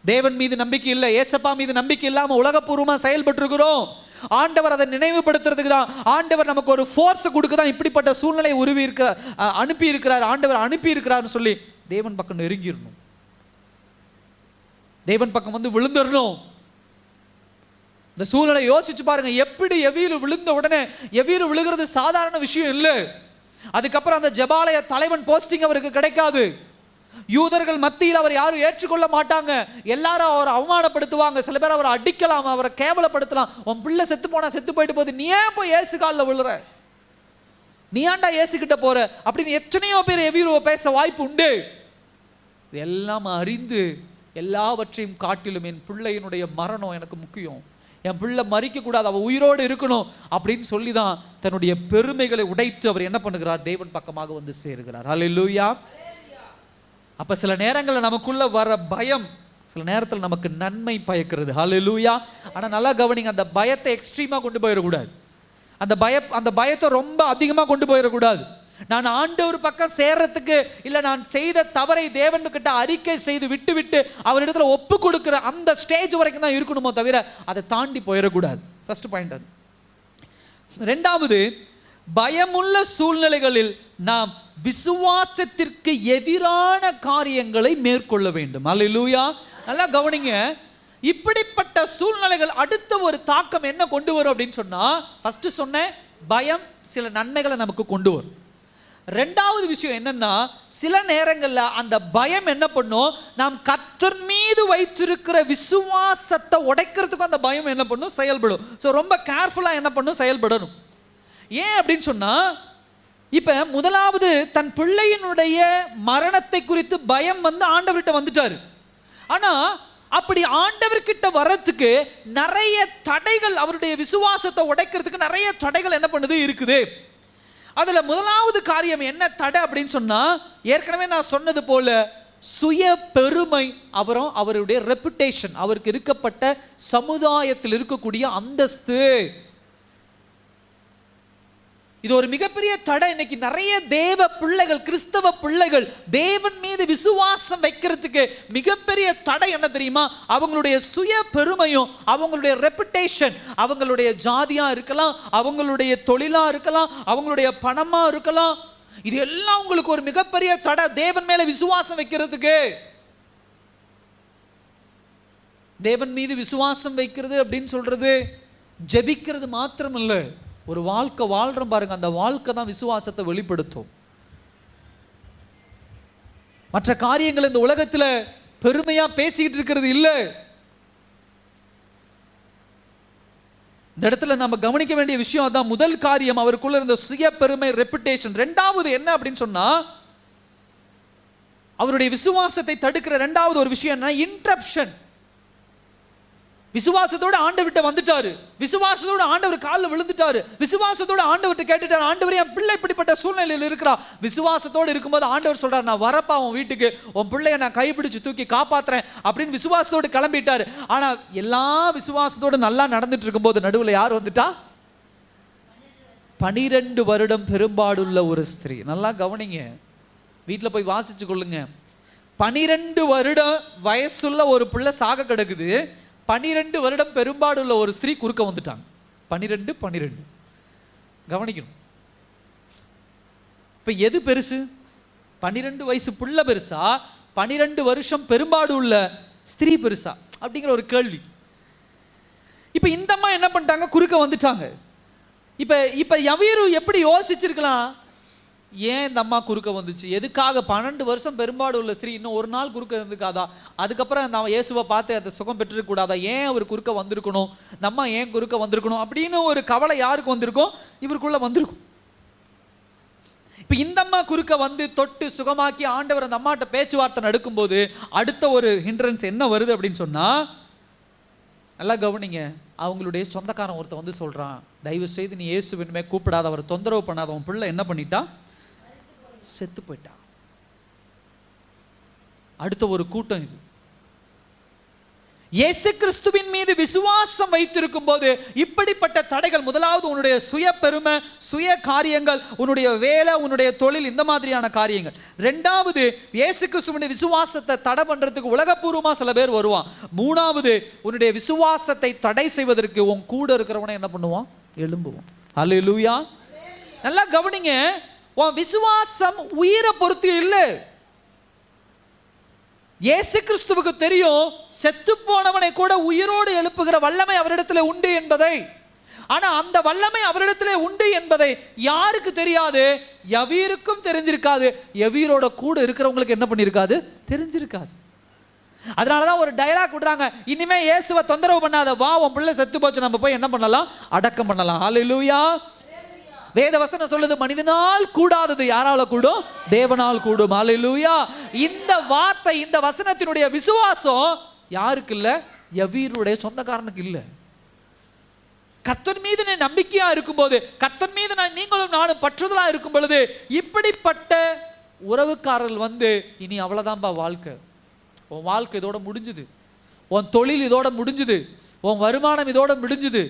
Speaker 1: தேவன் மீது நம்பிக்கை இல்லை, ஏசப்பா மீது நம்பிக்கை இல்லாமல் உலகப்பூர்வமாக செயல்பட்டு இருக்கிறோம். ஆண்டவர் அதை நினைவுபடுத்துறதுக்கு தான், ஆண்டவர் நமக்கு ஒரு ஃபோர்ஸ் கொடுக்க தான் இப்படிப்பட்ட சூழ்நிலை அனுப்பி இருக்கிறார், ஆண்டவர் அனுப்பி இருக்கிறார்னு சொல்லி தேவன் பக்கம் நெருங்கிடணும், தேவன் பக்கம் வந்து விழுந்துடணும். இந்த சூழ்நிலை யோசிச்சு பாருங்க, எப்படி எவ்வீர் விழுந்த உடனே, எவ்வீர் விழுகிறது சாதாரண விஷயம் இல்லை. அதுக்கப்புறம் அந்த ஜெபாலய தலைவன் போஸ்டிங் அவருக்கு கிடைக்காது. யூதர்கள் மத்தியில் அவர் யாரும் ஏற்றுக்கொள்ள மாட்டாங்க, எல்லாரும் அவரை அவமானப்படுத்துவாங்க, சில பேர் அவரை அடிக்கலாம், அவரை கேவலப்படுத்தலாம். உன் பிள்ளை செத்து போனா செத்து போயிட்டு போகுது, நீ ஏன் போய் இயேசு காலில் விழுற, நீ ஏன்டா இயேசு கிட்ட போற அப்படின்னு எத்தனையோ பேர் எவ்வீர் பேச வாய்ப்பு உண்டு. எல்லாம் அறிந்து எல்லாவற்றையும் காட்டிலும் என் பிள்ளையினுடைய மரணம் எனக்கு முக்கியம், என் பிள்ளை மறிக்க கூடாது, அவ உயிரோடு இருக்கணும் அப்படின்னு சொல்லி தான் தன்னுடைய பெருமைகளை உடைத்து அவர் என்ன பண்ணுகிறார்? தேவன் பக்கமாக வந்து சேருகிறார். ஹல்லேலூயா. அப்ப சில நேரங்களில் நமக்குள்ள வர பயம் சில நேரத்தில் நமக்கு நன்மை பயக்கிறது. ஹல்லேலூயா. ஆனா நல்லா கவனிங்க, அந்த பயத்தை எக்ஸ்ட்ரீமா கொண்டு போயிடக்கூடாது, அந்த பயத்தை ரொம்ப அதிகமா கொண்டு போயிடக்கூடாது. நான் ஆண்டவர் பக்கம் சேர்றதுக்கு இல்லை, நான் செய்த தவறை தேவன்கிட்ட அறிக்கை செய்து விட்டு அவரிடத்துல ஒப்பு கொடுக்கிற அந்த ஸ்டேஜ் வரைக்கும் தான் இருக்கணுமோ தவிர அதை தாண்டி போயிடக்கூடாது. ஃபர்ஸ்ட் பாயிண்ட் அது. ரெண்டாவது, பயமுள்ள சூழ்நிலைகளில் நாம் விசுவாசத்திற்கு எதிரான காரியங்களை மேற்கொள்ள வேண்டும். அல்லேலூயா. நல்லா கவனிங்க, இப்படிப்பட்ட சூழ்நிலைகள் அடுத்த ஒரு தாக்கம் என்ன கொண்டு வரும் அப்படின்னு சொன்னா, ஃபர்ஸ்ட் சொன்ன பயம் சில நன்மைகளை நமக்கு கொண்டு வரும். ரெண்டாவது விஷயம் என்னன்னா, சில நேரங்களில் அந்த பயம் என்ன பண்ணும், நாம் கர்த்தர் மீது வைத்திருக்கிற விசுவாசத்தை உடைக்கிறதுக்கும் அந்த பயம் என்ன பண்ணும், செயல்படும். ஸோ ரொம்ப கேர்ஃபுல்லாக என்ன பண்ணும், செயல்படணும். ஏன் அப்படின்னு சொன்னா, இப்ப முதலாவது தன் பிள்ளையினுடைய மரணத்தை குறித்து பயம் வந்து ஆண்டவர்கிட்ட வந்துட்டாரு. ஆனா அப்படி ஆண்டவர்கிட்ட வர்றதுக்கு நிறைய தடைகள், அவருடைய விசுவாசத்தை உடைக்கிறதுக்கு நிறைய தடைகள் என்ன பண்ணுது இருக்குது. அதுல முதலாவது காரியம் என்ன தடை அப்படின்னு சொன்னா, ஏற்கனவே நான் சொன்னது போல சுய பெருமை, அப்புறம் அவருடைய ரெப்புடேஷன், அவருக்கு இருக்கப்பட்ட சமுதாயத்தில் இருக்கக்கூடிய அந்தஸ்து. இது ஒரு மிகப்பெரிய தடை. இன்னைக்கு நிறைய தேவ பிள்ளைகள், கிறிஸ்தவ பிள்ளைகள் தேவன் மீது விசுவாசம் வைக்கிறதுக்கு மிகப்பெரிய தடை என்ன தெரியுமா? அவங்களுடைய சுய பெருமையும், அவங்களுடைய ரெப்புடேஷன், அவங்களுடைய ஜாதியா இருக்கலாம், அவங்களுடைய தொழிலா இருக்கலாம், அவங்களுடைய பணமா இருக்கலாம். இது எல்லாம் உங்களுக்கு ஒரு மிகப்பெரிய தடை தேவன் மேல விசுவாசம் வைக்கிறதுக்கு. தேவன் மீது விசுவாசம் வைக்கிறது அப்படின்னு சொல்றது ஜெபிக்கிறது மாத்திரம் இல்ல, ஒரு வாழ்க்கை வாழ்றோம் பாருங்க, அந்த வாழ்க்கை தான் விசுவாசத்தை வெளிப்படுத்தும். மற்ற காரியங்கள் இந்த உலகத்துல பெருமையா பேசிக்கிட்டு இருக்கிறது இல்லை. இந்த இடத்துல நம்ம கவனிக்க வேண்டிய விஷயம் அதான். முதல் காரியம் அவருக்குள்ள இருந்த சுய பெருமை, ரெப்புடேஷன். ரெண்டாவது என்ன அப்படின்னு சொன்னா, அவருடைய விசுவாசத்தை தடுக்கிற ரெண்டாவது ஒரு விஷயம் என்ன? இன்டரப்ஷன். விசுவாசத்தோட ஆண்டவர்கிட்ட வந்துட்டாரு, விசுவாசத்தோட ஆண்டவர் காலில் விழுந்துட்டாரு, விசுவாசத்தோட ஆண்டவர்கிட்ட கேட்டுட்டாரு, ஆண்டவர் என் பிள்ளை இப்படிப்பட்ட சூழ்நிலையில் இருக்கிறா. விசுவாசத்தோடு இருக்கும்போது ஆண்டவர் சொல்றாரு, நான் வரப்பா உன் வீட்டுக்கு, உன் பிள்ளைய நான் கைப்பிடிச்சு தூக்கி காப்பாத்துறேன் அப்படின்னு விசுவாசத்தோடு கிளம்பிட்டாரு. ஆனா எல்லா விசுவாசத்தோடு நல்லா நடந்துட்டு இருக்கும்போது நடுவில் யார் வந்துட்டா? 12 வருடம் பெரும்பாடுள்ள ஒரு ஸ்திரீ. நல்லா கவனிங்க, வீட்டில் போய் வாசிச்சு கொள்ளுங்க. 12 வருடம் வயசுள்ள ஒரு பிள்ளை சாக கிடக்குது, 12 வருடம் பெரும்பாடுள்ள ஒரு ஸ்திரீ குறுக்க வந்துட்டாங்க. 12 கவனிக்கணும். இப்ப எது பெருசு? 12 வயசு புள்ள பெருசா, 12 வருஷம் பெரும்பாடு உள்ள ஸ்திரீ பெருசா அப்படிங்கிற ஒரு கேள்வி. இப்ப இந்த அம்மா என்ன பண்ணிட்டாங்க? குறுக்க வந்துட்டாங்க. இப்ப யவீரு எப்படி யோசிச்சிருக்கலாம்? ஏன் இந்த அம்மா குறுக்க வந்துச்சு? எதுக்காக? 12 வருஷம் பெரும்பாடு உள்ள ஸ்திரீ இன்னும் ஒரு நாள் குறுக்க இருந்துக்காதா? அதுக்கப்புறம் அந்த இயேசுவை பார்த்து அந்த சுகம் பெற்றுக்க கூடாதா? ஏன் அவர் குறுக்க வந்திருக்கணும்? இந்த அம்மா ஏன் குறுக்க வந்திருக்கணும் அப்படின்னு ஒரு கவலை யாருக்கு வந்திருக்கும்? இவருக்குள்ள வந்திருக்கும். இப்ப இந்த அம்மா குறுக்க வந்து தொட்டு சுகமாக்கி ஆண்டவர் அந்த அம்மாட்ட பேச்சுவார்த்தை நடக்கும்போது அடுத்த ஒரு ஹிண்ட்ரன்ஸ் என்ன வருது அப்படின்னு சொன்னா, நல்லா கவனிங்க. அவங்களுடைய சொந்தக்காரன் ஒருத்த வந்து சொல்றான், தயவு செய்து நீ இயேசுவினுமே கூப்பிடாத, அவர் தொந்தரவு பண்ணாத, உன் பிள்ளை என்ன பண்ணிட்டா? செத்து போயிட்டான். அடுத்த ஒரு கூட்டம் இது. இயேசு கிறிஸ்துவின் மீது விசுவாசம் வைத்திருக்கும் போது இப்படிப்பட்ட தடைகள், முதலாவது உன்னுடைய சுய பெருமை, சுய காரியங்கள், உன்னுடைய வேலை, உன்னுடைய தொழில், இந்த மாதிரியான காரியங்கள். ரெண்டாவது, இயேசு கிறிஸ்துவின் விசுவாசத்தை தடை பண்றதுக்கு உலகப்பூர்வமா சில பேர் வருவான். மூணாவது, உன்னுடைய விசுவாசத்தை தடை செய்வதற்கு உன் கூட இருக்கிறவனை என்ன பண்ணுவான்? எழும்புவான். அல்லேலூயா. நல்லா கவனிங்க, உன் விசுவாசம் உயிரை பொறுத்து இல்லை. இயேசு கிறிஸ்துவுக்கு தெரியும் செத்து போனவனை கூட உயிரோடு எழுப்புகிற வல்லமை அவரிடத்தில் உண்டு என்பதை. ஆனா அந்த வல்லமை அவரிடத்திலே உண்டு என்பதை யாருக்கு தெரியாது? யவீருக்கும் தெரிஞ்சிருக்காது, யவீரோட கூட இருக்கிறவங்களுக்கு என்ன பண்ணிருக்காது? தெரிஞ்சிருக்காது. அதனாலதான் ஒரு டயலாக் விடுறாங்க, இனிமே இயேசுவை தொந்தரவு பண்ணாத, வா உன் பிள்ளை செத்து போச்சு, நம்ம போய் என்ன பண்ணலாம்? அடக்கம் பண்ணலாம். ஹல்லேலூயா. வேத வசனம் சொல்லுது, மனிதனால் கூடாதது யாரால கூடும்? தேவனால் கூடும். ஹல்லேலூயா. இந்த வார்த்தை, இந்த வசனத்தினுடைய விசுவாசம் யாருக்கு இல்ல? யவீருடைய சொந்தக்காரனுக்கு இல்ல. கர்த்தர் மீது நான் நம்பிக்கையா இருக்கும்போது, கர்த்தர் மீது நீங்களும் நானும் பற்றுதலா இருக்கும் பொழுது, இப்படிப்பட்ட உறவுக்காரர்கள் வந்து இனி அவ்வளவுதான்பா வாழ்க்கை, உன் வாழ்க்கை இதோட முடிஞ்சுது, உன் தொழில் இதோட முடிஞ்சுது, உன் வருமானம் இதோட முடிஞ்சுது,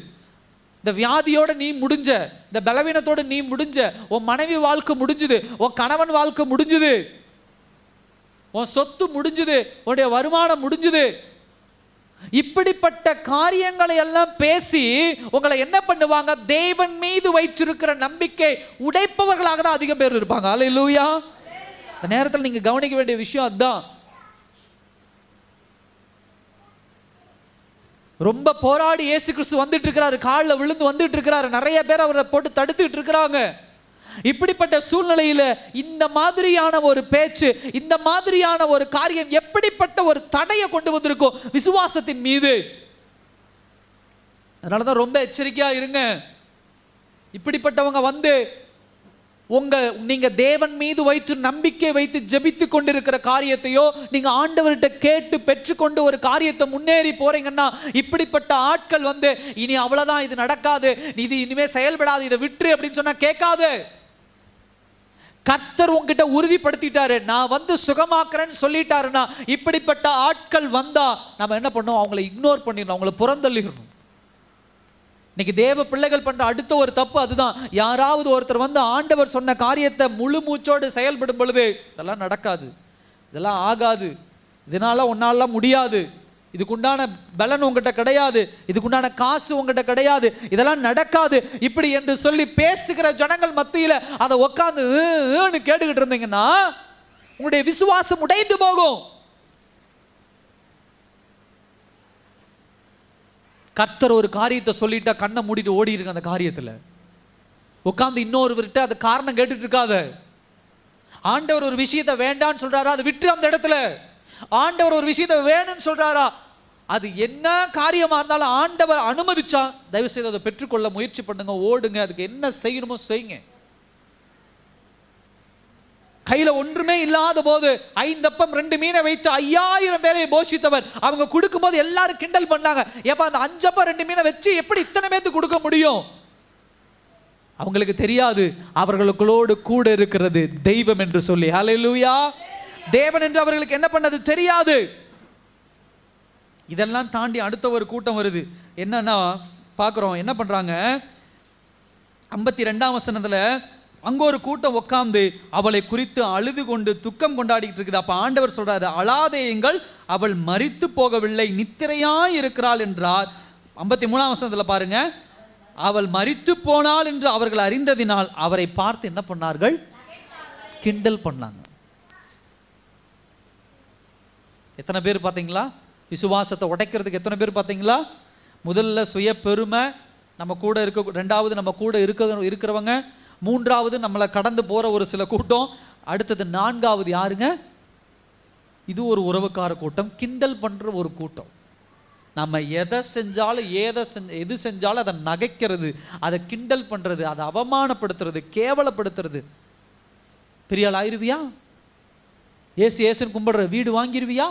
Speaker 1: இந்த வியாதியோட நீ முடிஞ்ச, இந்த பலவீனத்தோட நீ முடிஞ்ச, உன் மனைவி வாழ்க்கை முடிஞ்சுது, உன் கணவன் வாழ்க்கை முடிஞ்சுது, உன் சொத்து முடிஞ்சுது, உன்னுடைய வருமானம் முடிஞ்சுது. இப்படிப்பட்ட காரியங்களை எல்லாம் பேசி உங்களை என்ன பண்ணுவாங்க? தேவன் மீது வைத்திருக்கிற நம்பிக்கை உடைப்பவர்களாக தான் அதிகம் பேர் இருப்பாங்க. அல்லேலூயா. இந்த நேரத்தில் நீங்க கவனிக்க வேண்டிய விஷயம் அதுதான். ரொம்ப போராடி இயேசு கிறிஸ்து வந்துட்டு இருக்கிறாரு, காலில் விழுந்து வந்துட்டு இருக்கிறாரு, நிறைய பேர் அவரை போட்டு தடுத்துட்டு இருக்கிறாங்க. இப்படிப்பட்ட சூழ்நிலையில இந்த மாதிரியான ஒரு பேச்சு, இந்த மாதிரியான ஒரு காரியம் எப்படிப்பட்ட ஒரு தடையை கொண்டு வந்திருக்கும் விசுவாசத்தின் மீது. அதனாலதான் ரொம்ப எச்சரிக்கையா இருங்க. இப்படிப்பட்டவங்க வந்து நீங்க தேவன் மீது வைத்து நம்பிக்கை வைத்து ஜெபித்து கொண்டிருக்கிற காரியத்தையோ, நீங்க ஆண்டவர்கிட்ட கேட்டு பெற்றுக்கொண்டு ஒரு காரியத்தை முன்னேறி போறீங்கன்னா, இப்படிப்பட்ட ஆட்கள் வந்து இனி அவ்வளவுதான், இது நடக்காது, இது இனிமே செயல்படாது, இதை விட்டுரு அப்படின்னு சொன்னா கேட்காது. கர்த்தர் உங்ககிட்ட உறுதிப்படுத்திட்டாரு, நான் வந்து சுகமாக்குறேன்னு சொல்லிட்டாருன்னா, இப்படிப்பட்ட ஆட்கள் வந்தா நம்ம என்ன பண்ணுவோம்? அவங்களை இக்னோர் பண்ணிடணும், அவங்களை புறந்தள்ளிடணும். இன்னைக்கு தேவ பிள்ளைகள் பண்ற அடுத்த ஒரு தப்பு அதுதான். யாராவது ஒருத்தர் வந்து ஆண்டவர் சொன்ன காரியத்தை முழு மூச்சோடு செயல்படும் பொழுது இதெல்லாம் நடக்காது, இதெல்லாம் ஆகாது, இதனால ஒன்னாலாம் முடியாது, இதுக்குண்டான பலன் உங்ககிட்ட கிடையாது, இதுக்குண்டான காசு உங்ககிட்ட கிடையாது, இதெல்லாம் நடக்காது இப்படி என்று சொல்லி பேசுகிற ஜனங்கள் மத்தியில அதை உட்காந்து கேட்டுக்கிட்டு இருந்தீங்கன்னா உங்களுடைய விசுவாசம் உடைந்து போகும். கர்த்தர் ஒரு காரியத்தை சொல்லிட்டா கண்ணை மூடிட்டு ஓடி இருக்கு. அந்த காரியத்துல உட்காந்து இன்னொருவர்கிட்ட அது காரணம் கேட்டுட்டு இருக்காத. ஆண்டவர் ஒரு விஷயத்தை வேண்டான்னு சொல்றாரா, அது விட்டு அந்த இடத்துல. ஆண்டவர் ஒரு விஷயத்தை வேணும்னு சொல்றாரா, அது என்ன காரியமா இருந்தாலும் ஆண்டவர் அனுமதிச்சா தயவு செய்து அதை பெற்றுக்கொள்ள முயற்சி பண்ணுங்க, ஓடுங்க, அதுக்கு என்ன செய்யணுமோ செய்யுங்க. கையில ஒன்றுமே இல்லாத போது 5 அப்பம் 2 மீனை வைத்து 5000 பேரை போஷித்தவர். அவங்க கொடுக்கும் போது எல்லாரும் கிண்டல் பண்ணாங்க, ஏப்பா அந்த 5 அப்பம் 2 மீனை வச்சு எப்படி இத்தனை பேருக்கு கொடுக்க முடியும்? அவங்களுக்கு தெரியாது அவர்களுக்குள்ளோடு கூட இருக்கிறது தெய்வம் என்று சொல்லி. ஹல்லேலூயா. தேவன் என்று அவர்களுக்கு என்ன பண்ணது தெரியாது. இதெல்லாம் தாண்டி அடுத்த ஒரு கூட்டம் வருது. என்னன்னா பார்க்குறோம், என்ன பண்றாங்க, 52ஆம் வசனத்துல அங்க ஒரு கூட்டம் உட்கார்ந்து அவளை குறித்து அழுது கொண்டு துக்கம் கொண்டாடிட்டு இருக்குது. அப்ப ஆண்டவர் சொல்றாரு, அழாதேயுங்கள், அவள் மரித்து போகவில்லை, நித்திரையாய் இருக்கிறாள் என்றார். 53ஆம் வசனத்துல பாருங்க, அவள் மரித்து போனாள் என்று அவர்கள் அறிந்ததினால் அவரை பார்த்து என்ன பண்ணார்கள், கிண்டல் பண்ணாங்க. எத்தனை பேர் பார்த்தீங்களா விசுவாசத்தை உடைக்கிறதுக்கு? எத்தனை பேர் பார்த்தீங்களா? முதல்ல சுய பெருமை நம்ம கூட இருக்க, 2வது நம்ம கூட இருக்கிறவங்க, 3வது நம்மளை கடந்து போற ஒரு சில கூட்டம், அடுத்தது 4வது யாருங்க, இது ஒரு உறவுக்கார கூட்டம், கிண்டல் பண்ற ஒரு கூட்டம். நம்ம எதை செஞ்சாலும் எது செஞ்சாலும் அதை நகைக்கிறது, அதை கிண்டல் பண்றது, அதை அவமானப்படுத்துறது, கேவலப்படுத்துறது. பெரிய ஆள் ஆயிருவியா? ஏசு ஏசுன்னு கும்பிடுற வீடு வாங்கிருவியா?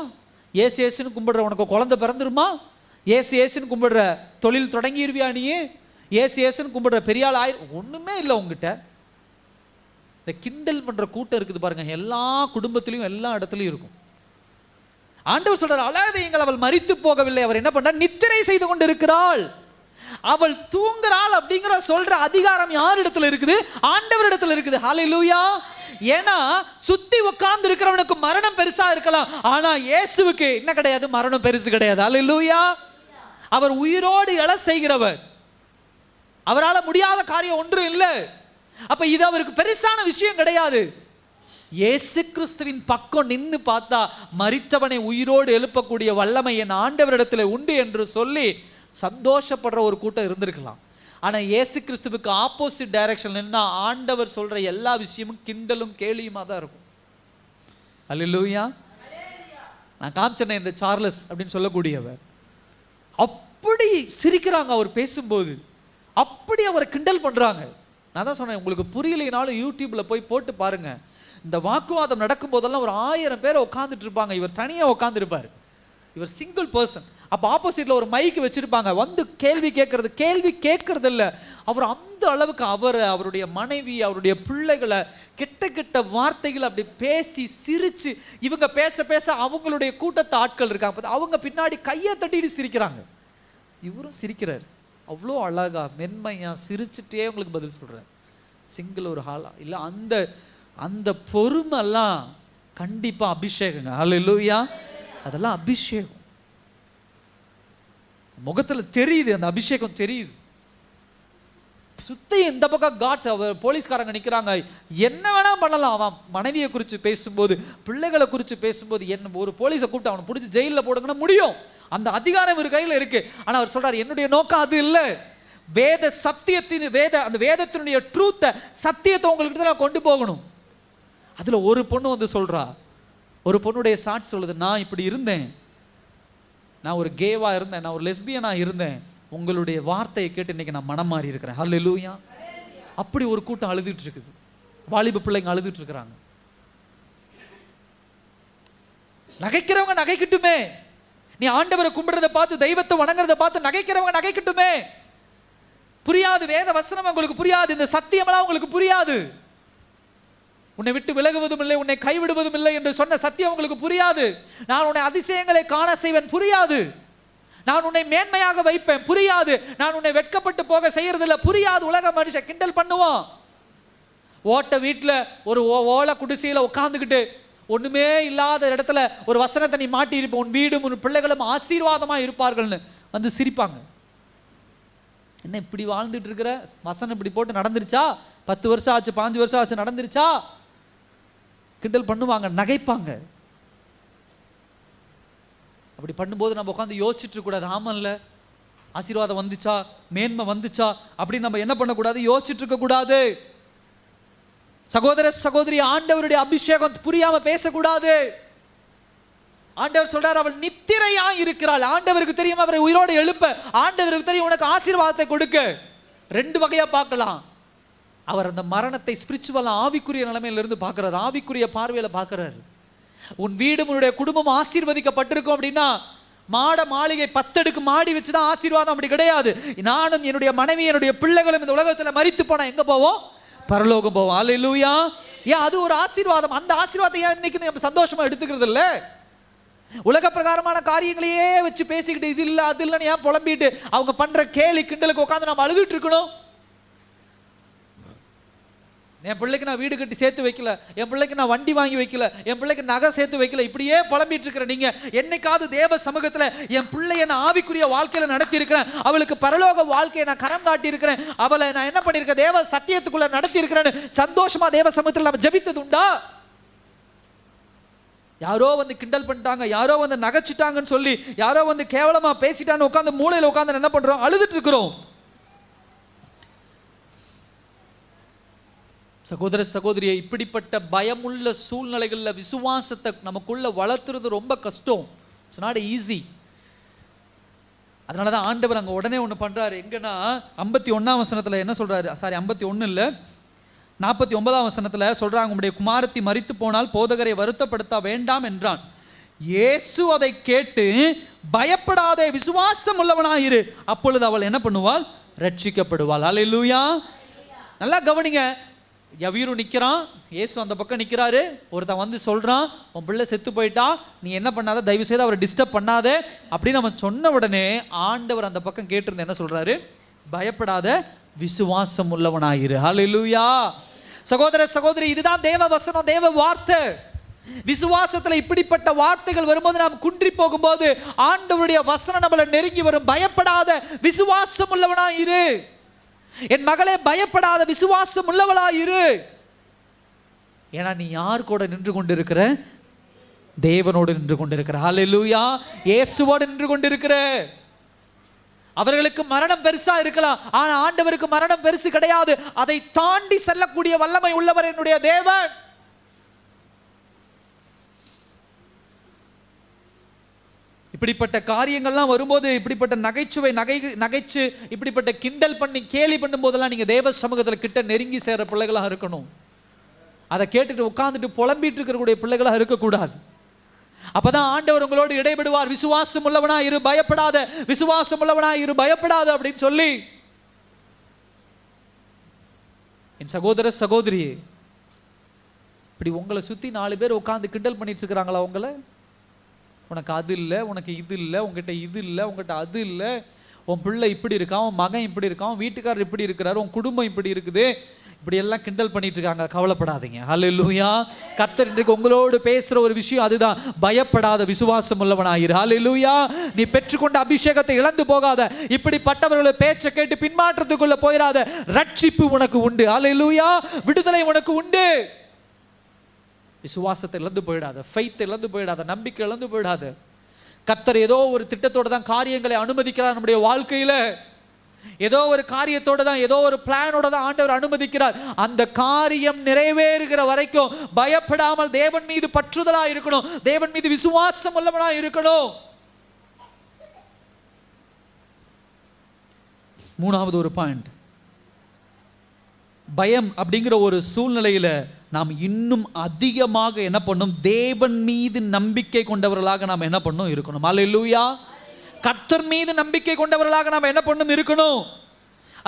Speaker 1: ஏசு ஏசுன்னு கும்பிடுற உனக்கு குழந்தை பிறந்துருமா? ஏசு ஏசுன்னு கும்பிடுற தொழில் தொடங்கிருவியா? நீ ஏசு ஏசுன்னு கும்பிடுற பெரிய ஆள் ஒண்ணுமே இல்லை உங்ககிட்ட. இந்த கிண்டல் பண்ற கூட்டம் இருக்குது பாருங்க, எல்லா குடும்பத்திலையும் எல்லா இடத்துலையும் இருக்கும். ஆண்டவர் சொல்றார், அழாதேயுங்கள், அவள் மரித்து போகவில்லை. அவர் என்ன பண்றார், நித்திரை செய்து கொண்டு இருக்கிறாள், அவள் தூங்குறாள் அப்படிங்கிற சொல்ற அதிகாரம் யார் இடத்துல இருக்குது? ஆண்டவர் இடத்துல இருக்குது. ஹல்லேலூயா. ஏன்னா சுத்தி உட்கார்ந்து இருக்கிறவனுக்கு மரணம் பெருசா இருக்கலாம், ஆனா இயேசுவுக்கு என்ன கிடையாது, மரணம் பெருசு கிடையாது. ஹல்லேலூயா. அவர் உயிரோடு எழ செய்கிறவர், அவரால் முடியாத காரியம் ஒன்றும் இல்லை. அப்ப இது அவருக்கு பெருசான விஷயம் கிடையாது. இயேசு கிறிஸ்துவின் பக்கம் நின்று பார்த்தா மரித்தவனை உயிரோடு எழுப்பக்கூடிய வல்லமை என் ஆண்டவரிடத்துல உண்டு என்று சொல்லி சந்தோஷப்படுற ஒரு கூட்டம் இருந்திருக்கலாம். ஆனா இயேசு கிறிஸ்துவுக்கு ஆப்போசிட் டைரக்ஷன் நின்னா ஆண்டவர் சொல்ற எல்லா விஷயமும் கிண்டலும் கேலியுமா தான் இருக்கும். அல்லேலூயா. நான் காமிச்சேன் இந்த சார்லஸ் அப்படின்னு சொல்லக்கூடியவர், அப்படி சிரிக்கிறாங்க அவர் பேசும்போது, அப்படி அவரை கிண்டல் பண்றாங்க. நான் தான் சொன்னேன், உங்களுக்கு புரியலைனாலும் யூடியூப்ல போய் போட்டு பாருங்க. இந்த வாக்குவாதம் நடக்கும் போதெல்லாம் ஒரு 1000 பேர் உட்காந்துட்டு இருப்பாங்க, இவர் தனியா உட்கார்ந்து இருப்பார், இவர் சிங்கிள் பர்சன். அப்ப ஆப்போசிட்ல ஒரு மைக் வச்சிருப்பாங்க, வந்து கேள்வி கேட்கறது இல்ல. அவர் அந்த அளவுக்கு அவருடைய மனைவி, அவருடைய பிள்ளைகளை கெட்ட கெட்ட வார்த்தைகள் அப்படி பேசி சிரிச்சு, இவங்க பேச பேச அவங்களுடைய கூட்டத்து ஆட்கள் இருக்காங்க, அவங்க பின்னாடி கையை தட்டிட்டு சிரிக்கிறாங்க, இவரும் சிரிக்கிறார். அவ்வளோ அழகா மென்மையா சிரிச்சுட்டே உங்களுக்கு பதில் சொல்றார். சிங்கிள் ஒரு ஹாலா இல்ல, அந்த பொறுமெல்லாம் கண்டிப்பா அபிஷேகங்க. ஹல்லேலூயா. அதெல்லாம் அபிஷேகம், முகத்துல தெரியுது, அந்த அபிஷேகம் தெரியுது. சுத்தி இந்த பக்கம் காட்ஸ் போலீஸ்காரங்க நிக்கிறாங்க, என்ன வேணா பண்ணலாம். அவன் மனைவியை குறித்து பேசும்போது, பிள்ளைகளை குறித்து பேசும்போது, என்ன ஒரு போலீஸை கூப்பிட்டு அவனை பிடிச்சி ஜெயிலில் போடுங்கன்னா முடியும், அந்த அதிகாரம் ஒரு கையில் இருக்கு. ஆனா அவர் சொல்றாரு, என்னுடைய நோக்கம் அது இல்லை. வேத சத்தியத்தின் அந்த வேதத்தினுடைய ட்ரூத்தை, சத்தியத்தை உங்களுக்கு நான் கொண்டு போகணும். அதுல ஒரு பொண்ணு வந்து சொல்றா, ஒரு பொண்ணுடைய சாட்சி சொல்லுது, நான் இப்படி இருந்தேன், நான் ஒரு கேவா இருந்தேன், நான் ஒரு லெஸ்பியனா இருந்தேன், உங்களுடைய வார்த்தையை கேட்டு இன்னைக்கு நான் மனம் மாறி இருக்கிறேன். ஹல்லேலூயா. அப்படி ஒரு கூட்டம் அழுதுட்டு இருக்குது, வாலிப பிள்ளைங்க அழுதுட்டு இருக்கிறாங்க. நகைக்கிறவங்க நகைக்கட்டுமே, நீ ஆண்டவரை கும்பிடுறத பார்த்து, தெய்வத்தை வணங்குறத பார்த்து நகைக்கிறவங்க நகைக்கட்டுமே. புரியாது, வேத வசனம் உங்களுக்கு புரியாது, இந்த சத்தியமெல்லாம் உங்களுக்கு புரியாது, உன்னை விட்டு விலகுவதும் இல்லை, உன்னை கைவிடுவதும் இல்லை என்று சொன்ன சத்தியம் உங்களுக்கு புரியாது, நான் உன்னை அதிசயங்களை காண செய்வேன் புரியாது, நான் உன்னை மேன்மையாக வைப்பேன், புரியாது. நான் உன்னை வெட்கப்பட்டு போக செய்யறதில்ல, புரியாது. உலக மனுஷன் கிண்டல் பண்ணுவான். ஓட்ட வீட்டில் ஒரு ஓலை குடிசையில் உட்காந்துக்கிட்டு ஒண்ணுமே இல்லாத இடத்துல ஒரு வசனத்தை நீ மாட்டி இருப்ப, உன் வீடும் உன் பிள்ளைகளும் ஆசீர்வாதமா இருப்பார்கள்னு வந்து சிரிப்பாங்க. என்ன இப்படி வாழ்ந்துட்டு இருக்கிற, வசனம் இப்படி போட்டு நடந்துருச்சா, 10 வருஷம் ஆச்சு 5 வருஷம் ஆச்சு நடந்துருச்சா, கிண்டல் பண்ணுவாங்க, நகைப்பாங்க. அப்படி பண்ணும்போது நம்ம உட்காந்து யோசிச்சுட்டு இருக்க கூடாது. ஆமல்ல ஆசீர்வாதம் வந்துச்சா, மேன்மை வந்துச்சா அப்படின்னு நம்ம என்ன பண்ணக்கூடாது, யோசிச்சுட்டு இருக்க கூடாது. சகோதர சகோதரி, ஆண்டவருடைய அபிஷேகம் புரியாம பேசக்கூடாது. ஆண்டவர் சொல்றார், அவள் நித்திரையா இருக்கிறாள். ஆண்டவருக்கு தெரியும் அவரை உயிரோடு எழுப்ப, ஆண்டவருக்கு தெரியும் உனக்கு ஆசீர்வாதத்தை கொடுக்க. 2 வகையா பார்க்கலாம். அவர் அந்த மரணத்தை ஸ்பிரிச்சுவலா ஆவிக்குரிய நிலைமையிலிருந்து பார்க்கிறார், ஆவிக்குரிய பார்வையில பார்க்கிறார். உன் வீடு உன்னுடைய குடும்பம் ஆசீர்வதிக்கப்பட்டிருக்கும் அப்படின்னா மாட மாளிகை 10 அடுக்கு மாடி வச்சுதான் ஆசீர்வாதம், அப்படி கிடையாது. நானும் என்னுடைய மனைவி என்னுடைய பிள்ளைகளும் இந்த உலகத்துல மரித்து போனா எங்க போவோம், பரலோகம் போவோம். அல்லேலூயா. ஏன் அது ஒரு ஆசீர்வாதம். அந்த ஆசீர்வாதத்தை ஏன் இன்னைக்கு நம்ம சந்தோஷமா எடுத்துக்கிறது இல்ல? உலக பிரகாரமான காரியங்களையே வச்சு பேசிக்கிட்டு இது இல்ல அது இல்லன்னு ஏன் புலம்பிட்டு அவங்க பண்ற கேலி கிண்டலுக்கு உட்காந்து நம்ம அழுதுட்டு இருக்கணும்? என் பிள்ளைக்கு நான் வீடு கட்டி சேர்த்து வைக்கல, என் பிள்ளைக்கு நான் வண்டி வாங்கி வைக்கல, என் பிள்ளைக்கு நகை சேர்த்து வைக்கல, இப்படியே புலம்பிட்டு இருக்கிற நீங்க என்னைக்காவது தேவ சமூகத்துல என் பிள்ளைய நான் ஆவிக்குரிய வாழ்க்கையில நடத்தி இருக்கிறேன், அவளுக்கு பரலோக வாழ்க்கையை நான் கரம் காட்டி இருக்கிறேன், அவளை நான் என்ன பண்ணிருக்கேன், தேவ சத்தியத்துக்குள்ள நடத்தி இருக்கிறேன்னு சந்தோஷமா தேவ சமூகத்தில் நம்ம ஜெபித்தது உண்டா? யாரோ வந்து கிண்டல் பண்ணிட்டாங்க, யாரோ வந்து நகைச்சிட்டாங்கன்னு சொல்லி, யாரோ வந்து கேவலமா பேசிட்டான்னு உட்காந்து மூளையில உட்காந்து என்ன பண்றோம், அழுதுட்டு இருக்கிறோம். சகோதர சகோதரியை, இப்படிப்பட்ட பயமுள்ள சூழ்நிலைகளில் விசுவாசத்தை நமக்குள்ள வளர்த்துறது ரொம்ப கஷ்டம். It's not easy. அதனால தான் ஆண்டவர் அங்கே உடனே ஒன்று பண்ணுறாரு. எங்கன்னா 51ஆம் வசனத்தில் என்ன சொல்கிறாரு, 51 இல்லை 49ஆம் வசனத்தில் சொல்கிறாங்க, உங்களுடைய குமாரத்தி மரித்து போனால் போதகரை வருத்தப்படுத்த வேண்டாம் என்றான். இயேசு அதை கேட்டு, பயப்படாதே, விசுவாசம் உள்ளவனாயிரு, அப்பொழுது அவள் என்ன பண்ணுவாள், ரட்சிக்கப்படுவாள். அல்லேலூயா. நல்லா கவனிங்க. யவீரு நிற்கிறான், இயேசு அந்த பக்கம் நிற்கிறாரு. ஒருத்தன் வந்து சொல்கிறான், உன் பிள்ளை செத்து போயிட்டா, நீ என்ன பண்ணாத, தயவு செய்து அவரை டிஸ்டர்ப் பண்ணாத அப்படின்னு நம்ம சொன்ன உடனே ஆண்டவர் அந்த பக்கம் கேட்டிருந்த என்ன சொல்றாரு, பயப்படாத, விசுவாசம் உள்ளவனாயிரு. ஹல்லேலூயா. சகோதர சகோதரி, இதுதான் தேவ வசனம், தேவ வார்த்தை. விசுவாசத்துல இப்படிப்பட்ட வார்த்தைகள் வரும்போது நாம் குன்றி போகும்போது ஆண்டவருடைய வசனம் நம்மளை நெருங்கி வரும். பயப்படாத, விசுவாசம் உள்ளவனாயிரு. என் மகளே, பயப்படாத, விசுவாசம் உள்ளவளாயிரு. ஏன்னா நீ யார் கூட நின்று கொண்டிருக்கிற, தேவனோடு நின்று கொண்டிருக்கிற. ஹல்லேலூயா. இயேசுவோடு நின்று கொண்டிருக்கிற. அவர்களுக்கு மரணம் பெருசா இருக்கலாம், ஆனா ஆண்டவருக்கு மரணம் பெருசு கிடையாது. அதை தாண்டி செல்லக்கூடிய வல்லமை உள்ளவர் என்னுடைய தேவன். இப்படிப்பட்ட காரியங்கள்லாம் வரும்போது, இப்படிப்பட்ட நகைச்சுவை நகைச்சு இப்படிப்பட்ட கிண்டல் பண்ணி கேலி பண்ணும் போதெல்லாம் நீங்க தேவ சமூகத்தில் கிட்ட நெருங்கி சேர பிள்ளைகளாக இருக்கணும். அதை கேட்டுட்டு உட்கார்ந்துட்டு புலம்பிட்டு இருக்கக்கூடிய பிள்ளைகளாக இருக்கக்கூடாது. அப்பதான் ஆண்டவர் உங்களோடு இடைபடுவார். விசுவாசம் உள்ளவனா இரு, பயப்படாத, விசுவாசம் உள்ளவனா இரு, பயப்படாத அப்படின்னு சொல்லி. என் சகோதர சகோதரி, இப்படி உங்களை சுத்தி 4 பேர் உட்கார்ந்து கிண்டல் பண்ணிட்டு இருக்கிறாங்களா உங்களை? உனக்கு அது இல்லை, உனக்கு இது இல்லை, உங்ககிட்ட இது இல்லை, உங்ககிட்ட அது இல்லை, உன் பிள்ளை இப்படி இருக்கான், உன் மகன் இப்படி இருக்கான், வீட்டுக்காரர் இப்படி இருக்கிறாரு, உன் குடும்பம் இப்படி இருக்குது, இப்படி எல்லாம் கிண்டல் பண்ணிட்டு இருக்காங்க. கவலைப்படாதீங்க. ஹல்லேலூயா. கர்த்தர் இன்றைக்கு உங்களோடு பேசுற ஒரு விஷயம் அதுதான், பயப்படாத, விசுவாசம் உள்ளவனாயிரு. ஹல்லேலூயா. நீ பெற்றுக்கொண்ட அபிஷேகத்தை இழந்து போகாத, இப்படிப்பட்டவர்களை பேச்சை கேட்டு பின்மாற்றத்துக்குள்ள போயிடாத. ரட்சிப்பு உனக்கு உண்டு. ஹல்லேலூயா. விடுதலை உனக்கு உண்டு. விசுவாசத்தை இழந்து போயிடாத, ஃபெய்த் இழந்து போயிடாத, நம்பிக்கை இழந்து போயிடாத. கர்த்தர் ஏதோ ஒரு திட்டத்தோடு தான் காரியங்களை அனுமதிக்கிறார் நம்முடைய வாழ்க்கையில. ஏதோ ஒரு காரியத்தோட தான், ஏதோ ஒரு பிளானோட தான் ஆண்டவர் அனுமதிக்கிறார். அந்த காரியம் நிறைவேறுகிற வரைக்கும் பயப்படாமல் தேவன் மீது பற்றுதலா இருக்கணும், தேவன் மீது விசுவாசம் உள்ளவனா இருக்கணும். 3வது ஒரு பாயிண்ட், பயம் அப்படிங்கிற ஒரு சூழ்நிலையில நாம் இன்னும் அதிகமாக என்ன பண்ணும், தேவன் மீது நம்பிக்கை கொண்டவர்களாக நாம் என்ன பண்ணும் இருக்கணும். அல்லேலூயா. கர்த்தர் மீது நம்பிக்கை கொண்டவர்களாக நாம் என்ன பண்ணும் இருக்கணும்.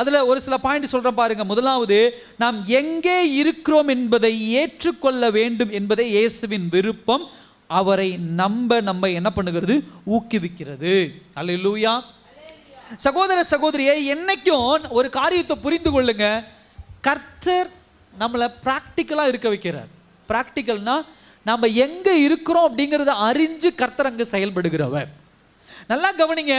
Speaker 1: அதுல ஒரு சில பாயிண்ட் சொல்றேன் பாருங்க. முதலாவது, நாம் எங்கே இருக்கிறோம் என்பதை ஏற்றுக்கொள்ள வேண்டும் என்பதே இயேசுவின் விருப்பம். அவரை நம்ம என்ன பண்ணுகிறது? ஊக்குவிக்கிறது. அல்லேலூயா. சகோதர சகோதரியே, என்னைக்கும் ஒரு காரியத்தை புரிந்து கொள்ளுங்க, கர்த்தர் நம்மளை பிராக்டிக்கலா இருக்க வைக்கிறார். பிராக்டிக்கல்னா நம்ம எங்க இருக்கிறோம் அப்படிங்கிறத அறிஞ்சு கர்த்தர் அங்கு செயல்படுகிறவர். நல்லா கவனிங்க.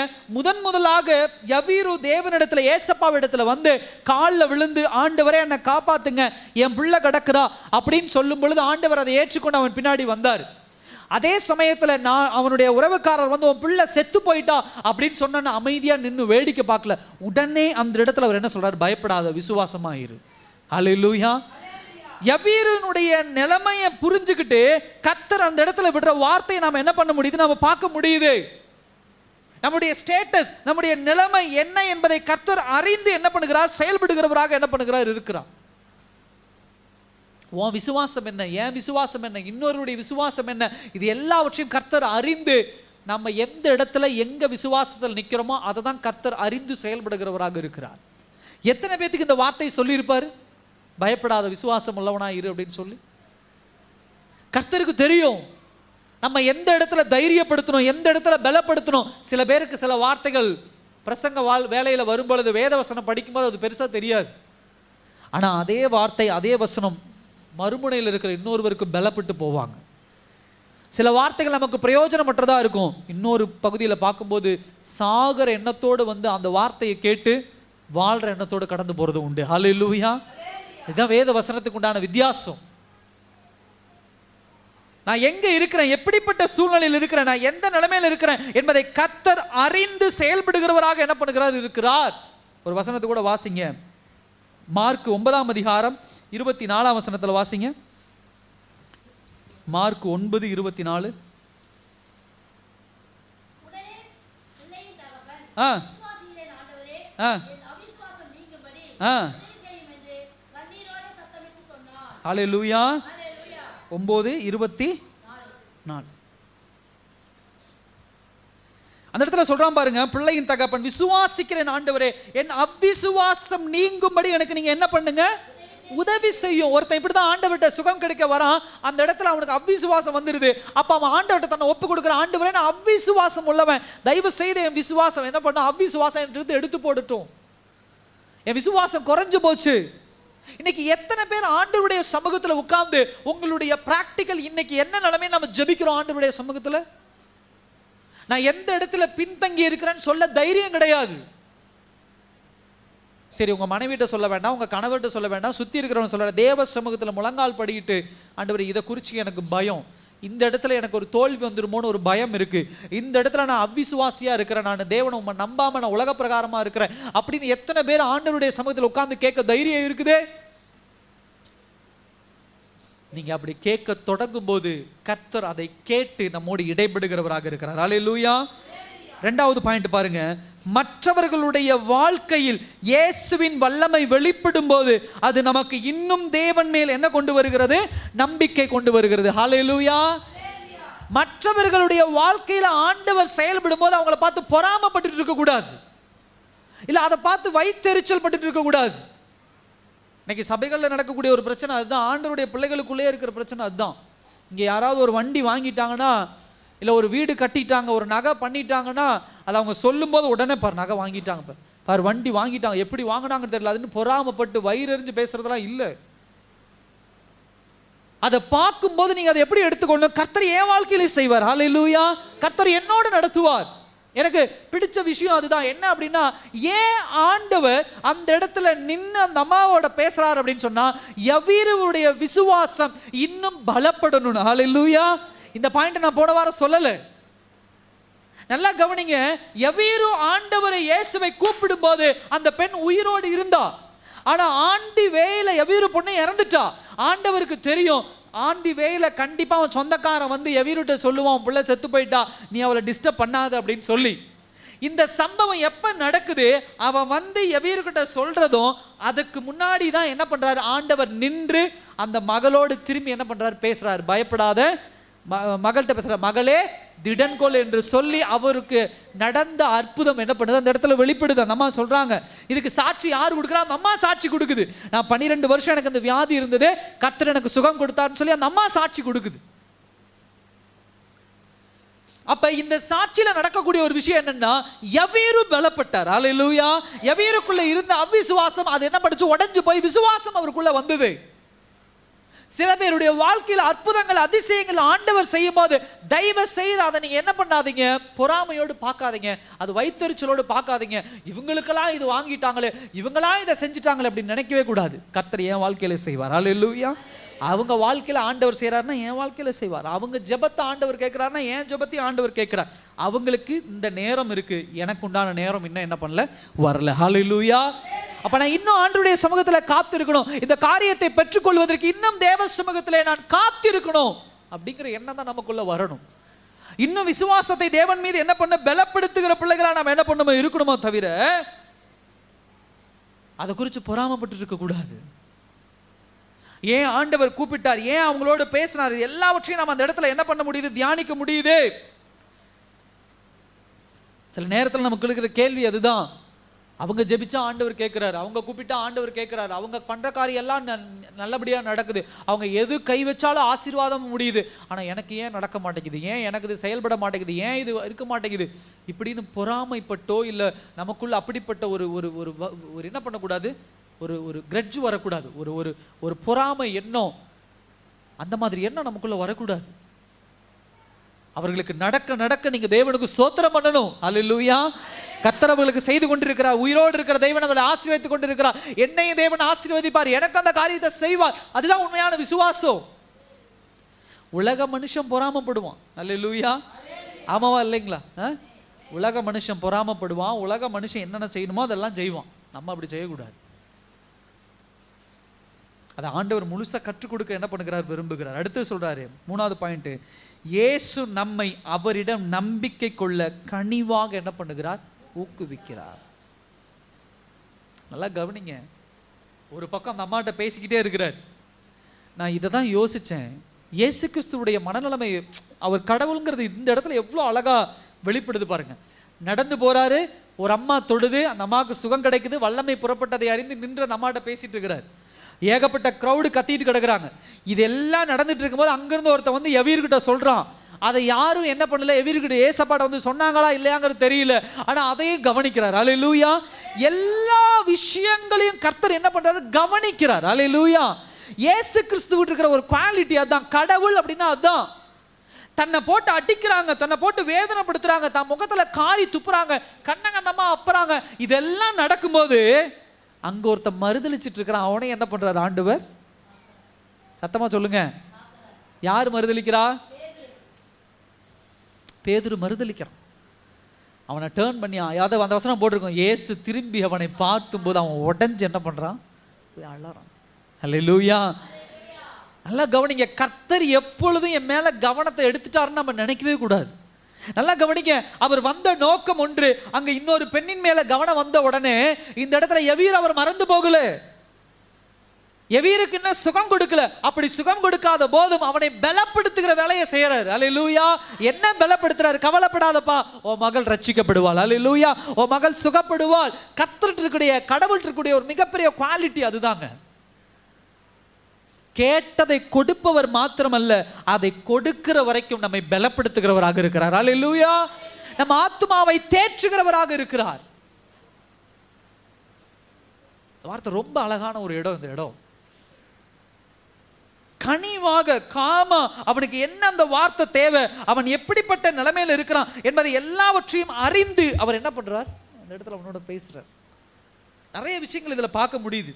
Speaker 1: முதலாக யவீரு தேவனிடத்துல, ஏசப்பாவிடத்துல வந்து காலில் விழுந்து, ஆண்டவரே என்னை காப்பாத்துங்க, என் பிள்ளை கிடக்குறா அப்படின்னு சொல்லும் பொழுது ஆண்டவர் அதை ஏற்றுக்கொண்டு அவன் பின்னாடி வந்தார். அதே சமயத்துல நான் அவனுடைய உறவுக்காரர் வந்து உன் பிள்ளை செத்து போயிட்டா அப்படின்னு சொன்ன அமைதியா நின்று வேடிக்கை பார்க்கல. உடனே அந்த இடத்துல அவர் என்ன சொல்றாரு? பயப்படாத, விசுவாசமா இரு. அல்லேலூயா. யவீருனுடைய நிலைமையை புரிஞ்சுக்கிட்டு கர்த்தர் அந்த இடத்துல விடுற வார்த்தையை நாம என்ன பண்ண முடியுது? நாம பார்க்க முடியுது. நம்முடைய ஸ்டேட்டஸ், நம்முடைய நிலைமை என்ன என்பதை கர்த்தர் அறிந்து என்ன பண்ணுகிறார்? செயல்படுகிறவராக என்ன பண்ணுகிறார்? இருக்கிறார். உன் விசுவாசம் என்ன, என் விசுவாசம் என்ன, இன்னொருடைய விசுவாசம் என்ன, இது எல்லாவற்றையும் கர்த்தர் அறிந்து நம்ம எந்த இடத்துல எங்க விசுவாசத்தில் நிற்கிறோமோ அதை தான் கர்த்தர் அறிந்து செயல்படுகிறவராக இருக்கிறார். எத்தனை பேத்துக்கு இந்த வார்த்தை சொல்லியிருப்பாரு? பயப்படாத, விசுவாசம் உள்ளவனா இரு அப்படின்னு சொல்லி. கர்த்தருக்கு தெரியும் நம்ம எந்த இடத்துல தைரியப்படுத்தணும், எந்த இடத்துல பலப்படுத்தணும். சில பேருக்கு சில வார்த்தைகள் பிரசங்க வேலையில் வரும்பொழுது, வேத வசனம் படிக்கும்போது அது பெருசாக தெரியாது. ஆனால் அதே வார்த்தை, அதே வசனம் மறுமுனையில் இருக்கிற இன்னொருவருக்கு பலப்பட்டு போவாங்க. சில வார்த்தைகள் நமக்கு பிரயோஜனமற்றதாக இருக்கும், இன்னொரு பகுதியில் பார்க்கும்போது சாகர எண்ணத்தோடு வந்து அந்த வார்த்தையை கேட்டு வாழ்கிற எண்ணத்தோடு கடந்து போகிறது உண்டு. ஹல்லேலூயா. இதுதான் வேத வசனத்துக்கு உண்டான வித்தியாசம். நான் எங்க இருக்கிறேன், எப்படிப்பட்ட சூழ்நிலையில் இருக்கிறேன், நான் எந்த நிலைமையில் இருக்கிறேன் என்பதை கர்த்தர் அறிந்து செயல்படுகிறவராக என்ன பண்ணுகிறார்? இருக்கிறார். ஒரு வசனத்தை கூட வாசிங்க. மார்க் 9:24 வாசிங்க. மார்க் 9:24. ஹல்லேலூயா. 9:24 அந்த இடத்துல சொல்றான் பாருங்க, பிள்ளையின் தகப்பன், விசுவாசிக்கிறேன் ஆண்டவரே, என் அவ்விசுவாசம் நீங்கும்படி எனக்கு நீங்க என்ன பண்ணுங்க? உதவி செய்யும். ஒருத்தன் இப்படிதான் ஆண்டவர்கிட்ட சுகம் கிடைக்க வரான், அந்த இடத்துல அவனுக்கு அவ்விசுவாசம் வந்துருது. அப்ப அவன் ஆண்டவர்கிட்ட தன்னை ஒப்பு கொடுக்குற, ஆண்டவரே நான் அவ்விசுவாசம் உள்ளவன், தயவு செய்து என் விசுவாசம் என்ன பண்ண, அவ்விசுவாசம் என்று எடுத்து போடட்டும், என் விசுவாசம் குறைஞ்சு போச்சு. இன்னைக்கு எத்தனை பேர் ஆண்டவருடைய சமூகத்துல உட்கார்ந்து உங்களுடைய பிராக்டிக்கல் இன்னைக்கு என்ன நிலைமை நம்ம ஜெபிக்கிறோம்? ஆண்டவருடைய சமூகத்துல நான் எந்த இடத்துல பின்தங்கி இருக்கிறேன்னு சொல்ல தைரியம் கிடையாது. சரி, உங்க மனைவிட்ட சொல்ல வேண்டாம், உங்க கணவர்கிட்ட சொல்ல வேண்டாம், சுத்தி இருக்கிறவங்க சொல்ல, தேவ சமூகத்துல முழங்கால் படிக்கிட்டு, ஆண்டவரே இதை குறித்து எனக்கு பயம், இந்த இடத்துல எனக்கு ஒரு தோல்வி வந்துருமோன்னு ஒரு பயம் இருக்கு, இந்த இடத்துல நான் அவ்விசுவாசியா இருக்கிறேன், நான் தேவனை உண்மை நம்பாம நான் உலக பிரகாரமா இருக்கிறேன் அப்படின்னு எத்தனை பேர் ஆண்டவருடைய சமூகத்தில் உட்கார்ந்து கேட்க தைரியம் இருக்குதே? நீங்க அப்படி கேட்க தொடங்கும் போது கர்த்தர் அதை கேட்டு நம்மோடு இடைபடுகிறவராக இருக்கிறார். அல்லேலூயா. இரண்டாவது பாயிண்ட் பாருங்க, மற்றவர்களுடைய வாழ்க்கையில் இயேசுவின் வல்லமை வெளிப்படும் போது அது நமக்கு இன்னும் தேவன் மேல் என்ன கொண்டு வருகிறது? நம்பிக்கை கொண்டு வருகிறது. ஹல்லேலூயா. மற்றவர்களுடைய வாழ்க்கையில ஆண்டவர் செயல்படும் போது அவங்கள பார்த்து பொறாமப்பட்டு இருக்க கூடாது, இல்ல அதை பார்த்து வயிற்றெரிச்சல் பட்டு இருக்க கூடாது. இன்னைக்கு சபைகளில் நடக்கக்கூடிய ஒரு பிரச்சனை அதுதான், ஆண்டவருடைய பிள்ளைகளுக்குள்ளே இருக்கிற பிரச்சனை அதுதான். இங்கே யாராவது ஒரு வண்டி வாங்கிட்டாங்கன்னா, இல்லை ஒரு வீடு கட்டிட்டாங்க, ஒரு நகை பண்ணிட்டாங்கன்னா, அதை அவங்க சொல்லும் போது உடனே பார் நகை வாங்கிட்டாங்க, பார் வண்டி வாங்கிட்டாங்க, எப்படி வாங்கினாங்கன்னு தெரியல, அதுன்னு பொறாமப்பட்டு வயிறறிஞ்சு பேசுறதெல்லாம் இல்லை. அதை பார்க்கும்போது நீங்க அதை எப்படி எடுத்துக்கொள்ளணும்? கர்த்தர் என் வாழ்க்கையில செய்வார். ஹல்லேலூயா. கர்த்தர் என்னோடு நடத்துவார். எனக்கு பிடிச்ச விஷயம் அதுதான். என்ன அப்படின்னா, ஏன் ஆண்டவர் அந்த இடத்துல நின்று அந்த அம்மாவோட பேசுறாரு அப்படின்னு சொன்னா, யவீருடைய விசுவாசம் இன்னும் பலப்படணும். ஹல்லேலூயா. இந்த பாயிண்ட் நான் போன வாரம் சொல்லல, நல்லா கவனிங்க. யவீரு ஆண்டவரை இயேசுவை கூப்பிடும் போது அந்த பெண் உயிரோடு இருந்தா, ஆனா ஆண்டி வேயில யவீரு பொண்ணு இறந்துட்டா. ஆண்டவருக்கு தெரியும், ஆண்டி வேயில கண்டிப்பா அவன் சொந்தக்காரன் வந்து யவீருட்ட சொல்லுவான், பிள்ளை செத்து போயிட்டா, நீ அவளை டிஸ்டர்ப் பண்ணாத அப்படின்னு சொல்லி. இந்த சம்பவம் எப்ப நடக்குது? அவன் வந்து யவீருக்கிட்ட சொல்றதும் அதுக்கு முன்னாடி தான் என்ன பண்றாரு? ஆண்டவர் நின்று அந்த மகளோடு திரும்பி என்ன பண்றாரு? பேசுறாரு. பயப்படாத, மகள்கிட்ட பேசுற, மகளே திடன்கொள் என்று சொல்லி அவருக்கு நடந்த அற்புதம் என்ன பண்ணுது? அந்த இடத்துல வெளிப்படுது. அந்த அம்மா சொல்றாங்க, இதுக்கு சாட்சி யார் கொடுக்குறா? அந்த அம்மா சாட்சி கொடுக்குது. நான் 12 வருஷம் எனக்கு அந்த வியாதி இருந்தது, கர்த்தர் எனக்கு சுகம் கொடுத்தாருன்னு சொல்லி அந்த அம்மா சாட்சி கொடுக்குது. அப்ப இந்த சாட்சியில நடக்கக்கூடிய ஒரு விஷயம் என்னன்னா, யவீரு பலப்பட்டார். அல்லேலூயா. யவீருக்குள்ள இருந்த அவிசுவாசம் அது என்ன பண்ணுச்சு, உடைஞ்சு போய் விசுவாசம் அவருக்குள்ள வந்தது. சில பேருடைய வாழ்க்கையில் அற்புதங்கள் அதிசயங்கள் ஆண்டவர் செய்யும் போது தயவு செய்து அதை நீங்க என்ன பண்ணாதீங்க, பொறாமையோடு பார்க்காதீங்க, அது வைத்தறிச்சலோடு பார்க்காதீங்க. இவங்களுக்கெல்லாம் இது வாங்கிட்டாங்களே, இவங்களாம் இதை செஞ்சுட்டாங்களே அப்படின்னு நினைக்கவே கூடாது. கர்த்தர் என் வாழ்க்கையில செய்வார். அல்லேலூயா. அவங்க வாழ்க்கையில ஆண்டவர் செய்யறாருன்னா என் வாழ்க்கையில செய்வார். அவங்க ஜெபத்தை ஆண்டவர் கேட்கிறாருன்னா என் ஜெபத்தையும் ஆண்டவர் கேட்கிறார். அவங்களுக்கு இந்த நேரம் இருக்கு, எனக்கு உண்டான நேரம் இன்னும் என்ன பண்ணல, வரல. ஹல்லேலூயா. அப்ப நான் இன்னும் ஆண்டவருடைய சமூகத்துல காத்திருக்கணும், இந்த காரியத்தை பெற்றுக்கொள்வதற்கு இன்னும் தேவ சமூகத்திலே நான் காத்திருக்கணும் அப்படிங்கிற எண்ணம் தான் நமக்குள்ள வரணும். இன்னும் விசுவாசத்தை தேவன் மீது என்ன பண்ண பலப்படுத்துகிற பிள்ளைகளா நம்ம என்ன பண்ணுமோ இருக்கணுமோ தவிர அதை குறித்து பொறாமப்பட்டு இருக்க கூடாது. ஏன் ஆண்டவர் கூப்பிட்டார், ஏன் அவங்களோட பேசினார், எல்லாவற்றையும் நம்ம அந்த இடத்துல என்ன பண்ண முடியுது, தியானிக்க முடியுது. சில நேரத்தில் நமக்கு இருக்கிற கேள்வி அதுதான். அவங்க ஜெபிச்சா ஆண்டவர் கேட்கிறாரு, அவங்க கூப்பிட்டா ஆண்டவர் கேட்கிறாரு, அவங்க பண்ற காரியம் எல்லாம் நல்லபடியா நடக்குது, அவங்க எது கை வச்சாலும் ஆசீர்வாதம் முடியுது, ஆனா எனக்கு ஏன் நடக்க மாட்டேங்குது, ஏன் எனக்கு இது செயல்பட மாட்டேங்குது, ஏன் இது இருக்க மாட்டேங்குது இப்படின்னு பொறாமைப்பட்டோ இல்லை நமக்குள்ள அப்படிப்பட்ட ஒரு ஒரு ஒரு என்ன பண்ணக்கூடாது, ஒரு ஒரு கிரட்ஜ் வரக்கூடாது, ஒரு ஒரு ஒரு பொறாமை எண்ணம், அந்த மாதிரி எண்ணம் நமக்குள்ள வரக்கூடாது. அவர்களுக்கு நடக்க நடக்க நீங்க தேவனுக்கு ஸ்தோத்திரம் பண்ணணும். அல்லேலூயா. கர்த்தர் அவர்களுக்கு செய்து கொண்டிருக்கிறார், உயிரோடு இருக்கிற தேவன் அவர்களை ஆசீர்வதித்துக் கொண்டிருக்கிறார். என்னையும் தேவன் ஆசீர்வதிப்பார், எனக்கு அந்த காரியத்தை செய்வார். அதுதான் உண்மையான விசுவாசம். உலக மனுஷன் பொறாமப்படுவான். அல்லேலூயா. ஆமாவா இல்லைங்களா? உலக மனுஷன் பொறாமப்படுவான், உலக மனுஷன் என்னென்ன செய்யணுமோ அதெல்லாம் செய்வான். நம்ம அப்படி செய்யக்கூடாது. அதை ஆண்டவர் முழுசா கற்றுக் கொடுக்க என்ன பண்ணுகிறார், விரும்புகிறார். அடுத்து சொல்றாரு, 3வது பாயிண்ட், இயேசு நம்மை அவரிடம் நம்பிக்கை கொள்ள கனிவாக என்ன பண்ணுகிறார், ஊக்குவிக்கிறார். நல்லா கவனிங்க. ஒரு பக்கம் அந்த அம்மாட்ட பேசிக்கிட்டே இருக்கிறார். நான் இதை தான் யோசிச்சேன், இயேசு கிறிஸ்துவுடைய மனநிலைமை, அவர் கடவுளுங்கிறது இந்த இடத்துல எவ்வளோ அழகா வெளிப்படுது பாருங்க. நடந்து போறாரு, ஒரு அம்மா தொடுது, அந்த அம்மாவுக்கு சுகம் கிடைக்குது, வல்லமை புறப்பட்டதை அறிந்து நின்று அந்த அம்மாட்ட பேசிட்டு இருக்கிறார். ஏகப்பட்ட க்ரௌடு கத்திட்டு கிடக்குறாங்க. இதெல்லாம் நடந்துட்டு இருக்கும்போது அங்கிருந்து ஒருத்தன் வந்து யவீர்கிட்ட சொல்றான். அதை யாரும் என்ன பண்ணல, எவீர்கிட்ட ஏசப்பாட்ட வந்து சொன்னாங்களா இல்லையாங்கிறது தெரியல, ஆனா அதையும் கவனிக்கிறார். அல்லேலூயா. எல்லா விஷயங்களையும் கர்த்தர் என்ன பண்றாரு, கவனிக்கிறார். அல்லேலூயா. இயேசு கிறிஸ்துவுக்கு இருக்கிற ஒரு குவாலிட்டி அதான். கடவுள் அப்படின்னா அதான். தன்னை போட்டு அடிக்கிறாங்க, தன்னை போட்டு வேதனைப்படுத்துறாங்க, தன் முகத்துல காரி துப்புறாங்க, கண்ணங்கண்ணமா அப்புறாங்க, இதெல்லாம் நடக்கும்போது அங்க ஒருத்த மறுதளிச்சிட்டு இருக்கிறான். அவனே என்ன பண்றாரு ஆண்டவர், சத்தமா சொல்லுங்க, யாரு மறுதளிக்கிறா? பேதுரு மறுதளிக்கிறான். அவனை டேர்ன் பண்ணி, அதாவது அந்த வசனம் போட்டிருக்கோம், இயேசு திரும்பி அவனை பார்த்தும் போது அவன் உடஞ்சு என்ன பண்றான், அழறான். அல்லேலூயா. நல்லா கவனிங்க. கர்த்தர் எப்பொழுதும் என் மேல கவனத்தை எடுத்துட்டாருன்னு நம்ம நினைக்கவே கூடாது. நல்லா கவனிங்க. அவர் வந்த நோக்கம் ஒன்று. அங்க இன்னொரு பெண்ணின் மேல கவனம் வந்த உடனே இந்த இடத்துல யவீர் அவர் மறந்து போகல. யவீருக்கு இன்னும் சுகம் கொடுக்கல. அப்படி சுகம் கொடுக்காத போதும் அவனை பலப்படுத்துகிற வேலையை செய்யறாரு. அல்லேலூயா. என்ன பலப்படுத்துறாரு, கவலைப்படாதப்பா, ஓ மகள் ரட்சிக்கப்படுவாள். அல்லேலூயா. ஓ மகள் சுகப்படுவாள். கர்த்தர்ட்ட இருக்கக்கூடிய, கடவுள்ட்ட இருக்கக்கூடிய ஒரு மிகப்பெரிய குவாலிட்டி அதுதாங்க. கேட்டதை கொடுப்பவர் மாத்திரமல்ல, அதை கொடுக்கிற வரைக்கும் நம்மை பலப்படுத்துகிறவராக இருக்கிறார். அல்லேலூயா. நம்ம ஆத்துமாவை தேற்றுகிறவராக இருக்கிறார். வார்த்தை ரொம்ப அழகான ஒரு இடம் இந்த இடம். கனிவாக, காமா, அவனுக்கு என்ன அந்த வார்த்தை தேவை, அவன் எப்படிப்பட்ட நிலைமையில இருக்கிறான் என்பதை எல்லாவற்றையும் அறிந்து அவர் என்ன பண்றார், அந்த இடத்துல அவனோட பேசுறார். நிறைய விஷயங்கள் இதுல பார்க்க முடியுது.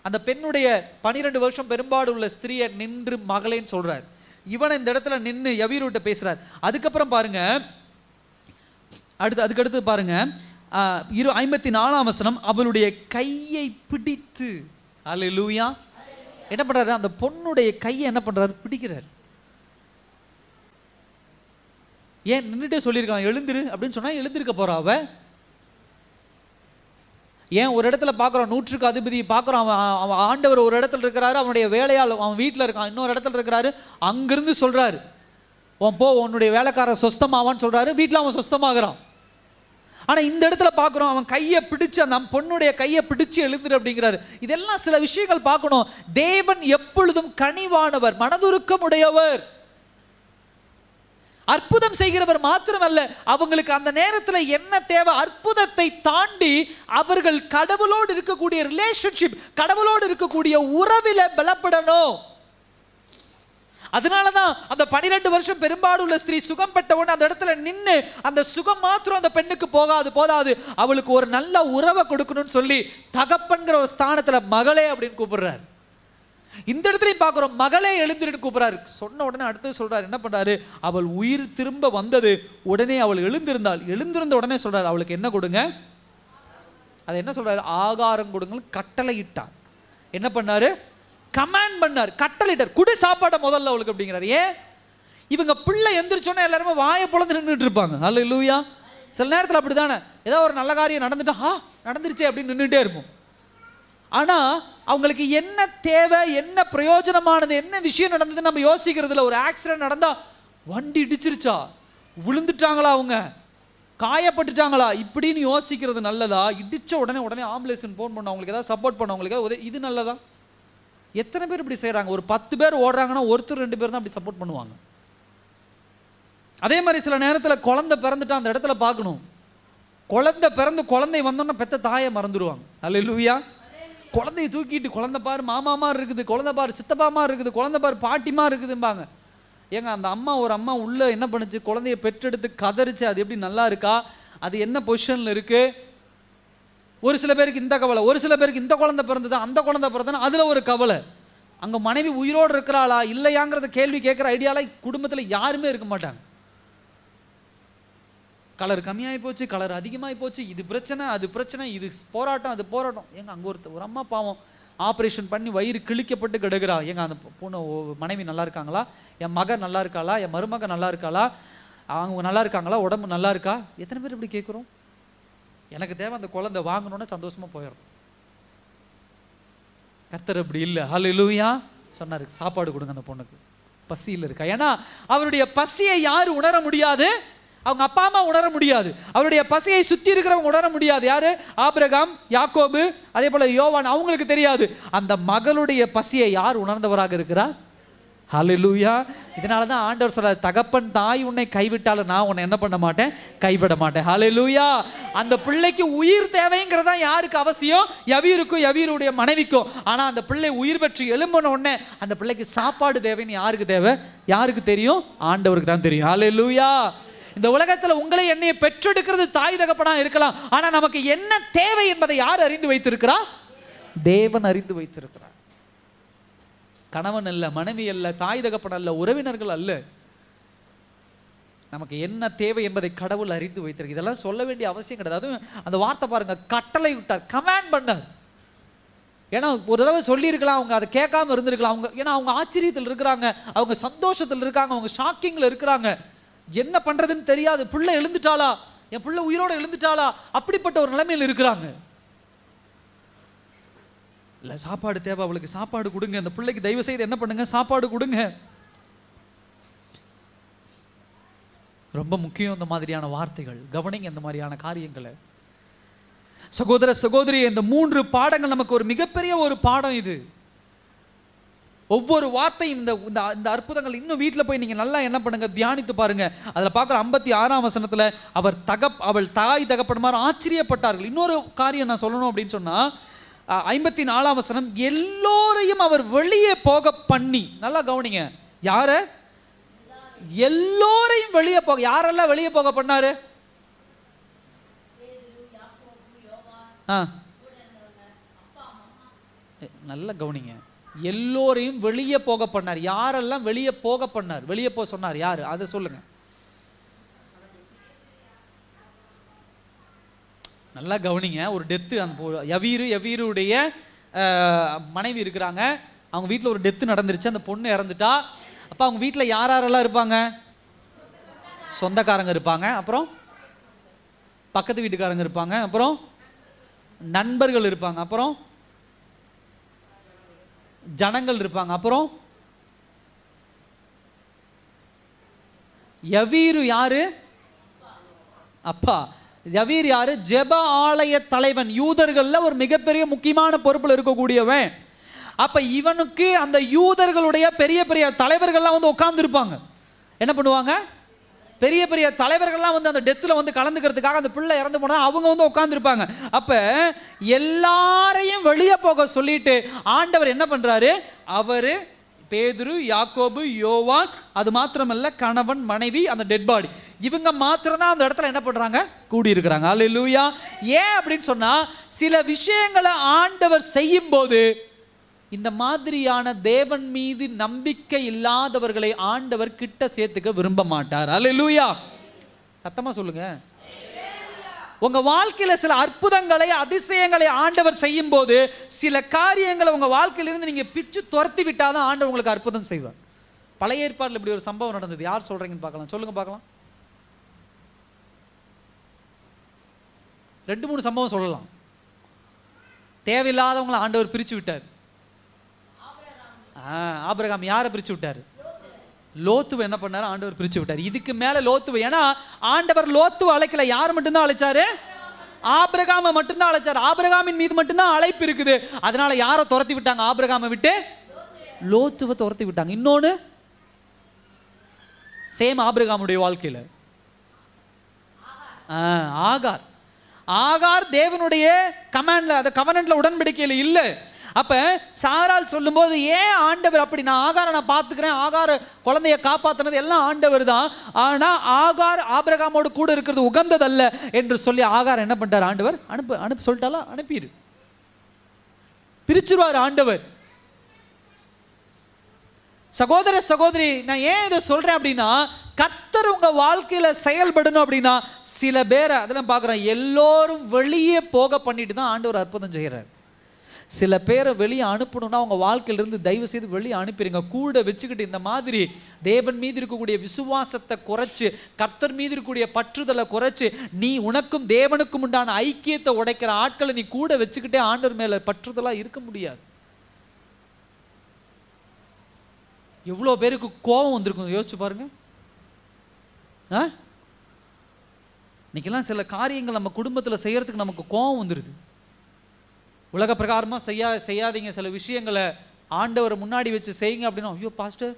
Speaker 1: அந்த பெண்ணுடைய 12 வருஷம் பெரும்பாடு உள்ள ஸ்திரியை நின்று மகளேன்னு சொல்றார். இவனை இந்த இடத்துல நின்று யவீருட்ட பேசுறார். அதுக்கப்புறம் பாருங்க, அதுக்கடுத்து பாருங்க 54ஆம் வசனம், அவளுடைய கையை பிடித்து, அல்லேலூயா, என்ன பண்றாரு, அந்த பொண்ணுடைய கையை என்ன பண்றாரு, பிடிக்கிறார். ஏன் நின்றுட்டே சொல்லியிருக்கான் எழுந்திரு அப்படின்னு சொன்னா எழுந்திருக்க போறா அவ. ஏன் ஒரு இடத்துல பார்க்குறோம், 100க்கு அதிபதி பார்க்குறோம், அவன் ஆண்டவர் ஒரு இடத்துல இருக்கிறாரு, அவனுடைய வேலையால் அவன் வீட்டில் இருக்கான், இன்னொரு இடத்துல இருக்கிறாரு, அங்கிருந்து சொல்றாரு உன் போ, உன்னுடைய வேலைக்காரன் சொஸ்தமாவான்னு சொல்றாரு, வீட்டில் அவன் சொஸ்தமாகறான். ஆனால் இந்த இடத்துல பார்க்குறோம், அவன் கையை பிடிச்சு, அந்த பொண்ணுடைய கையை பிடிச்சு எழுந்துரு அப்படிங்கிறாரு. இதெல்லாம் சில விஷயங்கள் பார்க்கணும். தேவன் எப்பொழுதும் கனிவானவர், மனதுருக்கம் உடையவர். அற்புதம் செய்கிறவர் மாத்திரமல்ல, அவங்களுக்கு அந்த நேரத்தில் என்ன தேவை, அற்புதத்தை தாண்டி அவர்கள் கடவுளோடு இருக்கக்கூடிய ரிலேஷன்ஷிப், கடவுளோடு இருக்கக்கூடிய உறவில பலப்படணும். அதனாலதான் அந்த 12 வருஷம் பெரும்பாடு உள்ள ஸ்திரீ சுகம் பெற்றவன் அந்த இடத்துல நின்று, அந்த சுகம் மாத்திரம் அந்த பெண்ணுக்கு போதாது, அவளுக்கு ஒரு நல்ல உறவை கொடுக்கணும்னு சொல்லி தகப்பன்கிற ஒரு ஸ்தானத்துல மகளே அப்படின்னு கூப்பிடுறாரு. இந்த இடத்துலையும் பார்க்கிறோம், மகளே எழுந்திருன்னு கூப்பிடுறாரு. சொன்ன உடனே அடுத்து சொல்றாரு, என்ன பண்றாரு, அவள் உயிர் திரும்ப வந்தது. உடனே அவள் எழுந்திருந்த உடனே சொல்றாரு, அவளுக்கு என்ன கொடுங்க, அது என்ன சொல்றாரு, ஆகாரம் கொடுங்க கட்டளை இட்டார். என்ன பண்ணாரு, கமாண்ட் பண்ணார், கட்டளையிட்டார், குடி சாப்பாடை முதல்ல அவளுக்கு அப்படிங்கிறாரு. ஏன், இவங்க பிள்ளை எந்திரிச்சோன்னா எல்லாருமே வாயை பொழந்து நின்றுட்டு இருப்பாங்க. அல்லேலூயா. சில நேரத்தில் அப்படிதானே, ஏதோ ஒரு நல்ல காரியம் நடந்துட்டா நடந்துருச்சே அப்படின்னு நின்றுட்டே இருப்போம். ஆனா அவங்களுக்கு என்ன தேவை, என்ன பிரயோஜனமானது, என்ன விஷயம் நடந்தது நம்ம யோசிக்கிறதுல. ஒரு ஆக்சிடென்ட் நடந்தா, வண்டி இடிச்சிருச்சா, விழுந்துட்டாங்களா, அவங்க காயப்பட்டுட்டாங்களா இப்படின்னு யோசிக்கிறது நல்லதா, இடிச்ச உடனே ஆம்புலன்ஸ் ஃபோன் பண்ண, அவங்களுக்கு ஏதாவது சப்போர்ட் பண்ண, அவங்களுக்கு இது நல்லதா? எத்தனை பேர் இப்படி செய்யறாங்க? ஒரு 10 பேர் ஓடுறாங்கன்னா ஒருத்தர் 2 பேர் தான் அப்படி சப்போர்ட் பண்ணுவாங்க. அதே மாதிரி சில நேரத்தில் குழந்தை பிறந்துட்டா அந்த இடத்துல பார்க்கணும், குழந்தை வந்தோன்னா பெத்த தாயை மறந்துடுவாங்க. அல்லேலூயா. குழந்தைய தூக்கிட்டு, குழந்தை பாரு மாமாமா இருக்குது, குழந்தை பாரு சித்தப்பாமா இருக்குது, குழந்தை பாரு பாட்டிமா இருக்குதும்பாங்க. ஏங்க அந்த ஒரு அம்மா உள்ள என்ன பண்ணுச்சு, குழந்தைய பெற்றெடுத்து கதறிச்சு, அது எப்படி நல்லா இருக்கா, அது என்ன பொசிஷன்ல இருக்கு? ஒரு சில பேருக்கு இந்த கவலை, ஒரு சில பேருக்கு இந்த குழந்தை பிறந்தது, அந்த குழந்தை பிறந்ததுன்னா அதுல ஒரு கவலை. அங்க மனைவி உயிரோடு இருக்கிறாளா இல்லையாங்கிறத கேள்வி கேட்கிற ஐடியால குடும்பத்துல யாருமே இருக்க மாட்டாங்க. கலர் கம்மியாகி போச்சு, கலர் அதிகமாகி போச்சு, இது பிரச்சனை அது பிரச்சனை, இது போராட்டம் அது போராட்டம். ஏங்க அங்கே ஒரு அம்மா பாவம் ஆப்ரேஷன் பண்ணி வயிறு கிழிக்கப்பட்டு கிடக்குறா. ஏங்க அந்த பொண்ணு மனைவி நல்லா இருக்காங்களா, என் மகன் நல்லா இருக்காளா, என் மருமக நல்லா இருக்காளா, அவங்க நல்லா இருக்காங்களா, உடம்பு நல்லா இருக்கா? எத்தனை பேர் இப்படி கேட்குறோம்? எனக்கு தேவை அந்த குழந்தை வாங்கணும்னா சந்தோஷமா போயிடும். கர்த்தர் அப்படி இல்லை. ஹல்லேலூயா. சொன்னாரு, சாப்பாடு கொடுங்க அந்த பொண்ணுக்கு, பசியில் இருக்கா. ஏன்னா அவருடைய பசியை யாரு உணர முடியாது, அவங்க அப்பா அம்மா உணர முடியாது, அவருடைய பசியை சுத்தி இருக்கிறவங்க உணர முடியாது. யாரு? ஆபிரகாம், யாக்கோபு, அதே போல யோவான், அவங்களுக்கு தெரியாது. அந்த மகளுடைய பசியை யார் உணர்ந்தவராக இருக்கிறார்? ஹல்லேலூயா. இதனால தான் ஆண்டவர் சொல்றார், தகப்பன் தாய் உன்னை கைவிட்டாலும் நான் உன்னை என்ன பண்ண மாட்டேன், கைவிட மாட்டேன். ஹல்லேலூயா. அந்த பிள்ளைக்கு உயிர் தேவைங்கிறதா யாருக்கு அவசியம்? யவீருக்கும் யவீருடைய மனைவிக்கும். ஆனா அந்த பிள்ளை உயிர் பெற்று எழும்பின உடனே அந்த பிள்ளைக்கு சாப்பாடு தேவைன்னு யாருக்கு தேவை? யாருக்கு தெரியும்? ஆண்டவருக்கு தான் தெரியும். ஹல்லேலூயா. இந்த உலகத்துல உங்களை என்னைய பெற்றெடுக்கிறது தாய் தகப்பனா இருக்கலாம், ஆனா நமக்கு என்ன தேவை என்பதை யார் அறிந்து வைத்திருக்கிறார்? தேவன் அறிந்து வைத்திருக்கிறார். கணவன் அல்ல, மனைவி அல்ல, தாய் தகப்பன் அல்ல, உறவினர்கள் அல்ல. நமக்கு என்ன தேவை என்பதை கடவுள் அறிந்து வைத்திருக்கு. இதெல்லாம் சொல்ல வேண்டிய அவசியம் கிடையாது. அந்த வார்த்தை பாருங்க, கட்டளை விட்டார், கமாண்ட் பண்ணார். ஏன்னா ஒரு தடவை சொல்லியிருக்கலாம், அவங்க அதை கேட்காம இருந்திருக்கலாம். அவங்க ஏன்னா அவங்க ஆச்சரியத்தில் இருக்கிறாங்க, அவங்க சந்தோஷத்தில் இருக்காங்க, அவங்க ஷாக்கிங்ல இருக்கிறாங்க. என்ன பண்றதுன்னு தெரியாது. பிள்ளை எழுந்துட்டாளா, என் பிள்ளை உயிரோட எழுந்துட்டாளா, அப்படிப்பட்ட ஒரு நிலைமையில் இருக்கிறாங்க. இல்ல சாப்பாடு தேவை, அவளுக்கு சாப்பாடு கொடுங்க, அந்த பிள்ளைக்கு தயவு செய்து என்ன பண்ணுங்க, சாப்பாடு கொடுங்க. ரொம்ப முக்கியம் இந்த மாதிரியான வார்த்தைகள். கவனிங்க இந்த மாதிரியான காரியங்களை. சகோதர சகோதரி, இந்த 3 பாடங்கள் நமக்கு ஒரு மிகப்பெரிய ஒரு பாடம். இது ஒவ்வொரு வார்த்தையும், இந்த அற்புதங்கள் இன்னும் வீட்டில் போய் நீங்க நல்லா என்ன பண்ணுங்க, தியானித்து பாருங்க. அதில் பார்க்குற 56ஆம் வசனத்துல அவள் தாய் தகப்பன்மார் ஆச்சரியப்பட்டார்கள். இன்னொரு காரியம் நான் சொல்லணும் அப்படின்னு சொன்னா, 54ஆம் வசனம், எல்லோரையும் அவர் வெளியே போக பண்ணி. நல்லா கவனிங்க, யார? எல்லோரையும் வெளியே போக. யாரெல்லாம் வெளியே போக பண்ணாரு? நல்லா கவனிங்க, எல்லோரையும் வெளியே போக பண்ணார். யாரெல்லாம் வெளியே போக பண்ணார், வெளியே போக சொன்னார்? யாரு? அதை சொல்லுங்க. நல்லா கவனிங்க. ஒரு டெத்து, அந்த யவீருடைய மனைவி இருக்கிறாங்க, அவங்க வீட்டில் ஒரு டெத்து நடந்துருச்சு, அந்த பொண்ணு இறந்துட்டா. அப்போ அவங்க வீட்டில் யாரெல்லாம் இருப்பாங்க? சொந்தக்காரங்க இருப்பாங்க, அப்புறம் பக்கத்து வீட்டுக்காரங்க இருப்பாங்க, அப்புறம் நண்பர்கள் இருப்பாங்க, அப்புறம் ஜனங்கள் இருப்பாங்க, அப்புறம் யவீரு யாரு? அப்பா. யவீர் யாரு? ஜெப ஆலய தலைவன், யூதர்கள்ல ஒரு மிகப்பெரிய முக்கியமான பொறுப்புல இருக்கக்கூடியவன். அப்ப இவனுக்கு அந்த யூதர்களுடைய பெரிய பெரிய தலைவர்கள்லாம் வந்து உட்கார்ந்து இருப்பாங்க. என்ன பண்ணுவாங்க? பெரிய பெரிய தலைவர்கள்லாம் வந்து அந்த டெத்தில் வந்து கலந்துக்கிறதுக்காக அந்த பிள்ளை இறந்து போனால் அவங்க வந்து உட்காந்துருப்பாங்க. அப்போ எல்லாரையும் வெளியே போக சொல்லிட்டு ஆண்டவர் என்ன பண்ணுறாரு, அவர் பேதுரு, யாக்கோபு, யோவான், அது மாத்திரமல்ல கணவன், மனைவி, அந்த டெட் பாடி, இவங்க மாத்திரம் தான் அந்த இடத்துல என்ன பண்றாங்க, கூடி இருக்கிறாங்க. அல்லேலூயா. ஏன் அப்படின்னு சொன்னா, சில விஷயங்களை ஆண்டவர் செய்யும் போது இந்த மாதிரியான தேவன் மீது நம்பிக்கை இல்லாதவர்களை ஆண்டவர் கிட்ட சேர்த்துக்க விரும்ப மாட்டார். அல்லேலூயா. சத்தமா சொல்லுங்க. உங்க வாழ்க்கையில சில அற்புதங்களை, அதிசயங்களை ஆண்டவர் செய்யும் போது சில காரியங்களை உங்க வாழ்க்கையிலிருந்து நீங்க பிச்சு துரத்தி விட்டாதான் ஆண்டவர் உங்களுக்கு அற்புதம் செய்வார். பழைய ஏற்பாட்டில் இப்படி ஒரு சம்பவம் நடந்தது. யார் சொல்றீங்கன்னு பார்க்கலாம், சொல்லுங்க பார்க்கலாம். 2-3 சம்பவம் சொல்லலாம். தேவையில்லாதவங்களை ஆண்டவர் பிரிச்சு விட்டார். ஆபிரகாம் யாரை பிரிச்சு விட்டாரு, லோத்துவை என்ன பண்ணாரு, ஆண்டவர் பிரிச்சு விட்டார். இதுக்கு மேல லோத்துவை, ஏன்னா ஆண்டவர் லோத்துவை அழைக்கல, யார் மட்டும்தான் அழைச்சாரு, ஆபிரகாமை மட்டும்தான் அழைச்சாரு. ஆபிரகாமின் மீது மட்டும்தான் அழைப்பு இருக்குது. அதனால யாரை துரத்தி விட்டாங்க, ஆபிரகாமை விட்டு லோத்துவை துரத்தி விட்டாங்க. இன்னொன்னு சேம் ஆபிரகாமுடைய வாழ்க்கையில ஆகார். ஆகார் தேவனுடைய கமாண்ட்ல, அந்த கவனன்ட்ல, உடன்படிக்கையில இல்ல. அப்ப சாரால் சொல்லும்போது, ஏன் ஆண்டவர் அப்படி, நான் ஆகாரை நான் பார்த்துக்கிறேன், ஆகார குழந்தைய காப்பாற்றினது எல்லாம் ஆண்டவர் தான், ஆனா ஆகார் ஆபிரகாமோடு கூட இருக்கிறது உகந்ததல்ல என்று சொல்லி ஆகார் என்ன பண்ணிட்டார், ஆண்டவர் அனுப்பு சொல்லிட்டாலும் அனுப்பிடு, பிரிச்சுருவார் ஆண்டவர். சகோதர சகோதரி, நான் ஏன் இதை சொல்றேன் அப்படின்னா, கர்த்தர் உங்க வாழ்க்கையில செயல்படணும் அப்படின்னா சில பேரை அதெல்லாம் பார்க்குறோம், எல்லோரும் வெளியே போக பண்ணிட்டு தான் ஆண்டவர் அற்புதம் செய்கிறார். சில பேரை வெளியே அனுப்பணும்னா அவங்க வாழ்க்கையிலிருந்து தயவு செய்து வெளியே அனுப்பிடுங்க. கூட வச்சுக்கிட்டு இந்த மாதிரி தேவன் மீது இருக்கக்கூடிய விசுவாசத்தை குறைச்சு, கர்த்தர் மீது இருக்கக்கூடிய பற்றுதலை குறைச்சு, நீ உனக்கும் தேவனுக்கும் உண்டான ஐக்கியத்தை உடைக்கிற ஆட்களை நீ கூட வச்சுக்கிட்டே ஆண்டவர் மேல பற்றுதலா இருக்க முடியாது. எவ்வளோ பேருக்கு கோபம் வந்திருக்கும் யோசிச்சு பாருங்க. இன்னைக்கெல்லாம் சில காரியங்கள் நம்ம குடும்பத்தில் செய்யறதுக்கு நமக்கு கோபம் வந்துடுது. உலக பிரகாரமாக செய்யாதீங்க, சில விஷயங்களை ஆண்டவரை முன்னாடி வச்சு செய்யுங்க அப்படின்னா, ஐயோ பாஸ்டர்,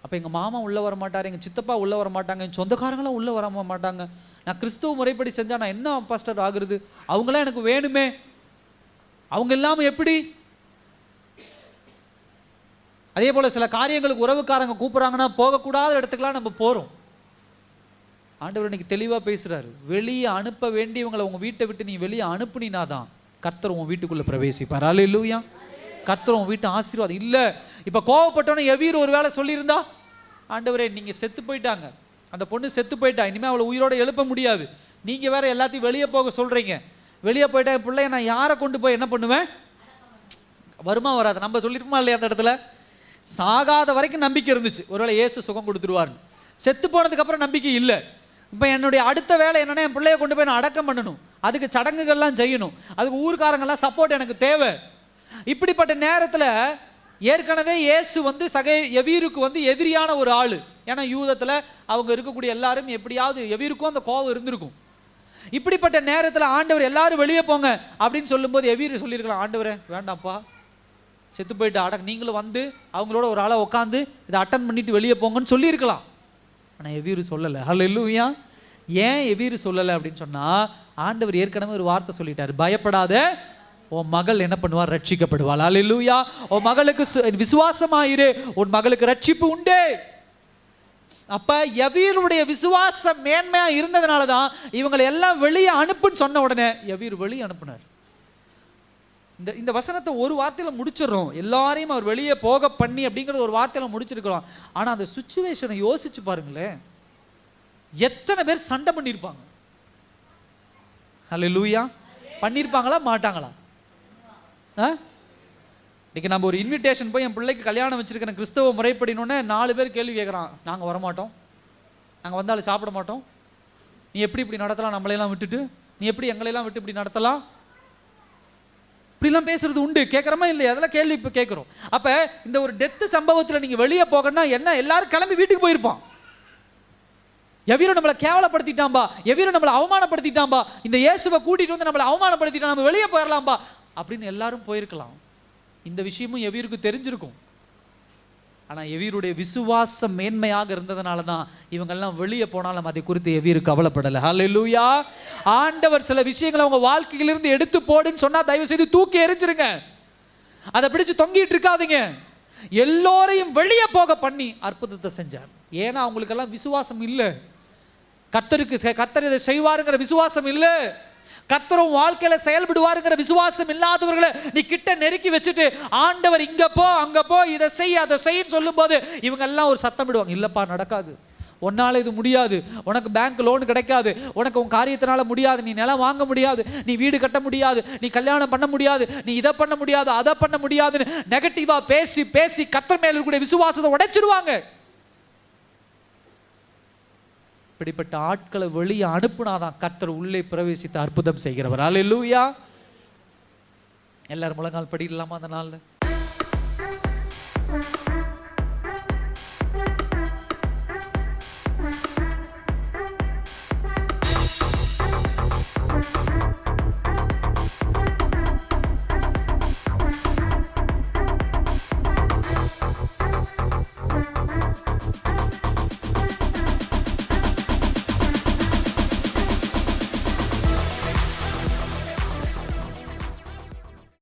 Speaker 1: அப்போ எங்கள் மாமா உள்ளே வர மாட்டார், எங்கள் சித்தப்பா உள்ளே வர மாட்டாங்க, என் சொந்தக்காரங்களாம் உள்ளே வர மாட்டாங்க, நான் கிறிஸ்துவ முறைப்படி செஞ்சால் நான் என்ன பாஸ்டர் ஆகுறது, அவங்களாம் எனக்கு வேணுமே, அவங்க இல்லாமல் எப்படி. அதே போல் சில காரியங்களுக்கு உறவுக்காரங்க கூப்பிட்றாங்கன்னா போகக்கூடாத இடத்துக்குலாம் நம்ம போகிறோம். ஆண்டவர் இன்னைக்கு தெளிவாக பேசுகிறாரு, வெளியே அனுப்ப வேண்டியவங்களை உங்கள் வீட்டை விட்டு நீ வெளியே அனுப்புனா தான் கர்த்தர் உன் வீட்டுக்குள்ளே பிரவேசிப்பார். அல்லேலூயா. கர்த்தர் உன் வீட்டு ஆசீர்வாதம் இல்லை. இப்போ கோவப்பட்டோன்னே எவீர் ஒரு வேளை சொல்லியிருந்தா, ஆண்டவரே நீங்கள் செத்து போயிட்டாங்க, அந்த பொண்ணு செத்து போயிட்டா, இனிமேல் அவளை உயிரோட எழுப்ப முடியாது, நீங்கள் வேற எல்லாத்தையும் வெளியே போக சொல்கிறீங்க, வெளியே போயிட்டா என் பிள்ளைய நான் யாரை கொண்டு போய் என்ன பண்ணுவேன், வருமா வராது. நம்ம சொல்லியிருப்போமா இல்லையா, அந்த இடத்துல சாகாத வரைக்கும் நம்பிக்கை இருந்துச்சு, ஒருவேளை இயேசு சுகம் கொடுத்துருவார்னு. செத்து போனதுக்கப்புறம் நம்பிக்கை இல்லை. இப்போ என்னுடைய அடுத்த வேலை என்னன்னா, என் பிள்ளைய கொண்டு போய் நான் அடக்கம் பண்ணணும், அதுக்கு சடங்குகள்லாம் செய்யணும், அதுக்கு ஊர்க்காரங்கெல்லாம் சப்போர்ட் எனக்கு தேவை. இப்படிப்பட்ட நேரத்தில் ஏற்கனவே இயேசு வந்து எவீருக்கு வந்து எதிரியான ஒரு ஆள். ஏன்னா யூதத்தில் அவங்க இருக்கக்கூடிய எல்லாரும் எப்படியாவது எவீருக்கும் அந்த கோபம் இருந்திருக்கும். இப்படிப்பட்ட நேரத்தில் ஆண்டவர் எல்லாரும் வெளியே போங்க அப்படின்னு சொல்லும்போது எவீர் சொல்லியிருக்கலாம், ஆண்டவரே வேண்டாம்ப்பா, செத்து போயிட்டு நீங்களும் வந்து அவங்களோட ஒரு ஆளை உட்காந்து இதை அட்டன் பண்ணிட்டு வெளியே போங்கன்னு சொல்லியிருக்கலாம். ஆனால் எவீரு சொல்லலை. அல்லேலூயா. ஏன் எவீரு சொல்லலை அப்படின்னு சொன்னால், ஆண்டவர் ஏற்கனவே ஒரு வார்த்தை சொல்லிட்டார், பயப்படாத, உன் மகள் என்ன பண்ணுவார், ரட்சிக்கப்படுவாள். அல்லேலூயா. உன் மகளுக்கு விசுவாசமாயிரு, உன் மகளுக்கு ரட்சிப்பு உண்டு. அப்ப எவீருடைய விசுவாசம் மேன்மையா இருந்ததுனால தான் இவங்களை எல்லாம் வெளியே அனுப்புன்னு சொன்ன உடனே எவீர் வெளியே அனுப்புனார். இந்த வசனத்தை ஒரு வார்த்தையில முடிச்சிடறோம், எல்லாரையும் அவர் வெளியே போக பண்ணி அப்படிங்கிற ஒரு வார்த்தையில முடிச்சிருக்கலாம். ஆனா அந்த சிச்சுவேஷனை யோசிச்சு பாருங்களேன், எத்தனை பேர் சண்டை பண்ணியிருப்பாங்க. அல்லேலூயா. பண்ணியிருப்பாங்களா மாட்டாங்களா? இன்னைக்கு நம்ம ஒரு இன்விடேஷன் போய் என் பிள்ளைக்கு கல்யாணம் வச்சிருக்கிறேன் கிறிஸ்தவ முறைப்படினோடனே 4 பேர் கேள்வி கேட்குறான், நாங்கள் வரமாட்டோம், நாங்கள் வந்தாலும் சாப்பிட மாட்டோம், நீ எப்படி இப்படி நடத்தலாம், நம்மளையெல்லாம் விட்டுட்டு நீ எப்படி எங்களையெல்லாம் விட்டு இப்படி நடத்தலாம், இப்படிலாம் பேசுறது உண்டு. கேட்குறோமா இல்லையா? அதெல்லாம் கேள்வி இப்போ கேட்குறோம். அப்போ இந்த ஒரு டெத்து சம்பவத்தில் நீங்கள் வெளியே போகணும்னா என்ன, எல்லாரும் கிளம்பி வீட்டுக்கு போயிருப்பான். எவீரோ நம்மளை கேவலப்படுத்திட்டாம்பா, எவீரோ நம்மளை அவமானப்படுத்திட்டாம்பா, இந்த இயேசுவை கூட்டிகிட்டு வந்து நம்மளை அவமானப்படுத்திட்டா, நம்ம வெளியே போயிடலாம்பா அப்படின்னு எல்லாரும் போயிருக்கலாம். இந்த விஷயமும் எவீருக்கு தெரிஞ்சிருக்கும். ஆனால் எவீருடைய விசுவாசம் மேன்மையாக இருந்ததுனால தான் இவங்கெல்லாம் வெளியே போனாலும் அதை குறித்து எவீரு கவலைப்படலை. ஹல்லேலூயா. ஆண்டவர் சில விஷயங்களை அவங்க வாழ்க்கையிலிருந்து எடுத்து போடுன்னு சொன்னா தயவு செய்து தூக்கி எரிஞ்சிருங்க. அதை பிடிச்சு தொங்கிட்டு இருக்காதீங்க. எல்லோரையும் வெளியே போக பண்ணி அற்புதத்தை செஞ்சார். ஏன்னா அவங்களுக்கெல்லாம் விசுவாசம் இல்லை. கர்த்தர் இதை செய்வாருங்கிற விசுவாசம் இல்லை. கர்த்தரும் வாழ்க்கையில செயல்படுவாருங்கிற விசுவாசம் இல்லாதவர்களை நீ கிட்ட நெருக்கி வச்சுட்டு ஆண்டவர் இங்க போ அங்க போ இதை செய் அதை செய்ன்னு சொல்லும் போது இவங்க எல்லாம் ஒரு சத்தம் விடுவாங்க. இல்லப்பா நடக்காது, உன்னால இது முடியாது, உனக்கு பேங்க் லோன் கிடைக்காது, உனக்கு உன் காரியத்தினால முடியாது, நீ நிலம் வாங்க முடியாது, நீ வீடு கட்ட முடியாது, நீ கல்யாணம் பண்ண முடியாது, நீ இதை பண்ண முடியாது அதை பண்ண முடியாதுன்னு நெகட்டிவா பேசி பேசி கர்த்தர் மேல இருக்கக்கூடிய விசுவாசத்தை உடைச்சிருவாங்க. இப்படிப்பட்ட ஆட்களை வெளியே அனுப்புனாதான் கர்த்தர் உள்ளே பிரவேசித்து அற்புதம் செய்கிறவர். அல்லேலூயா. எல்லாரும் முழங்கால் படிக்கலாமா அந்த நாள்ல?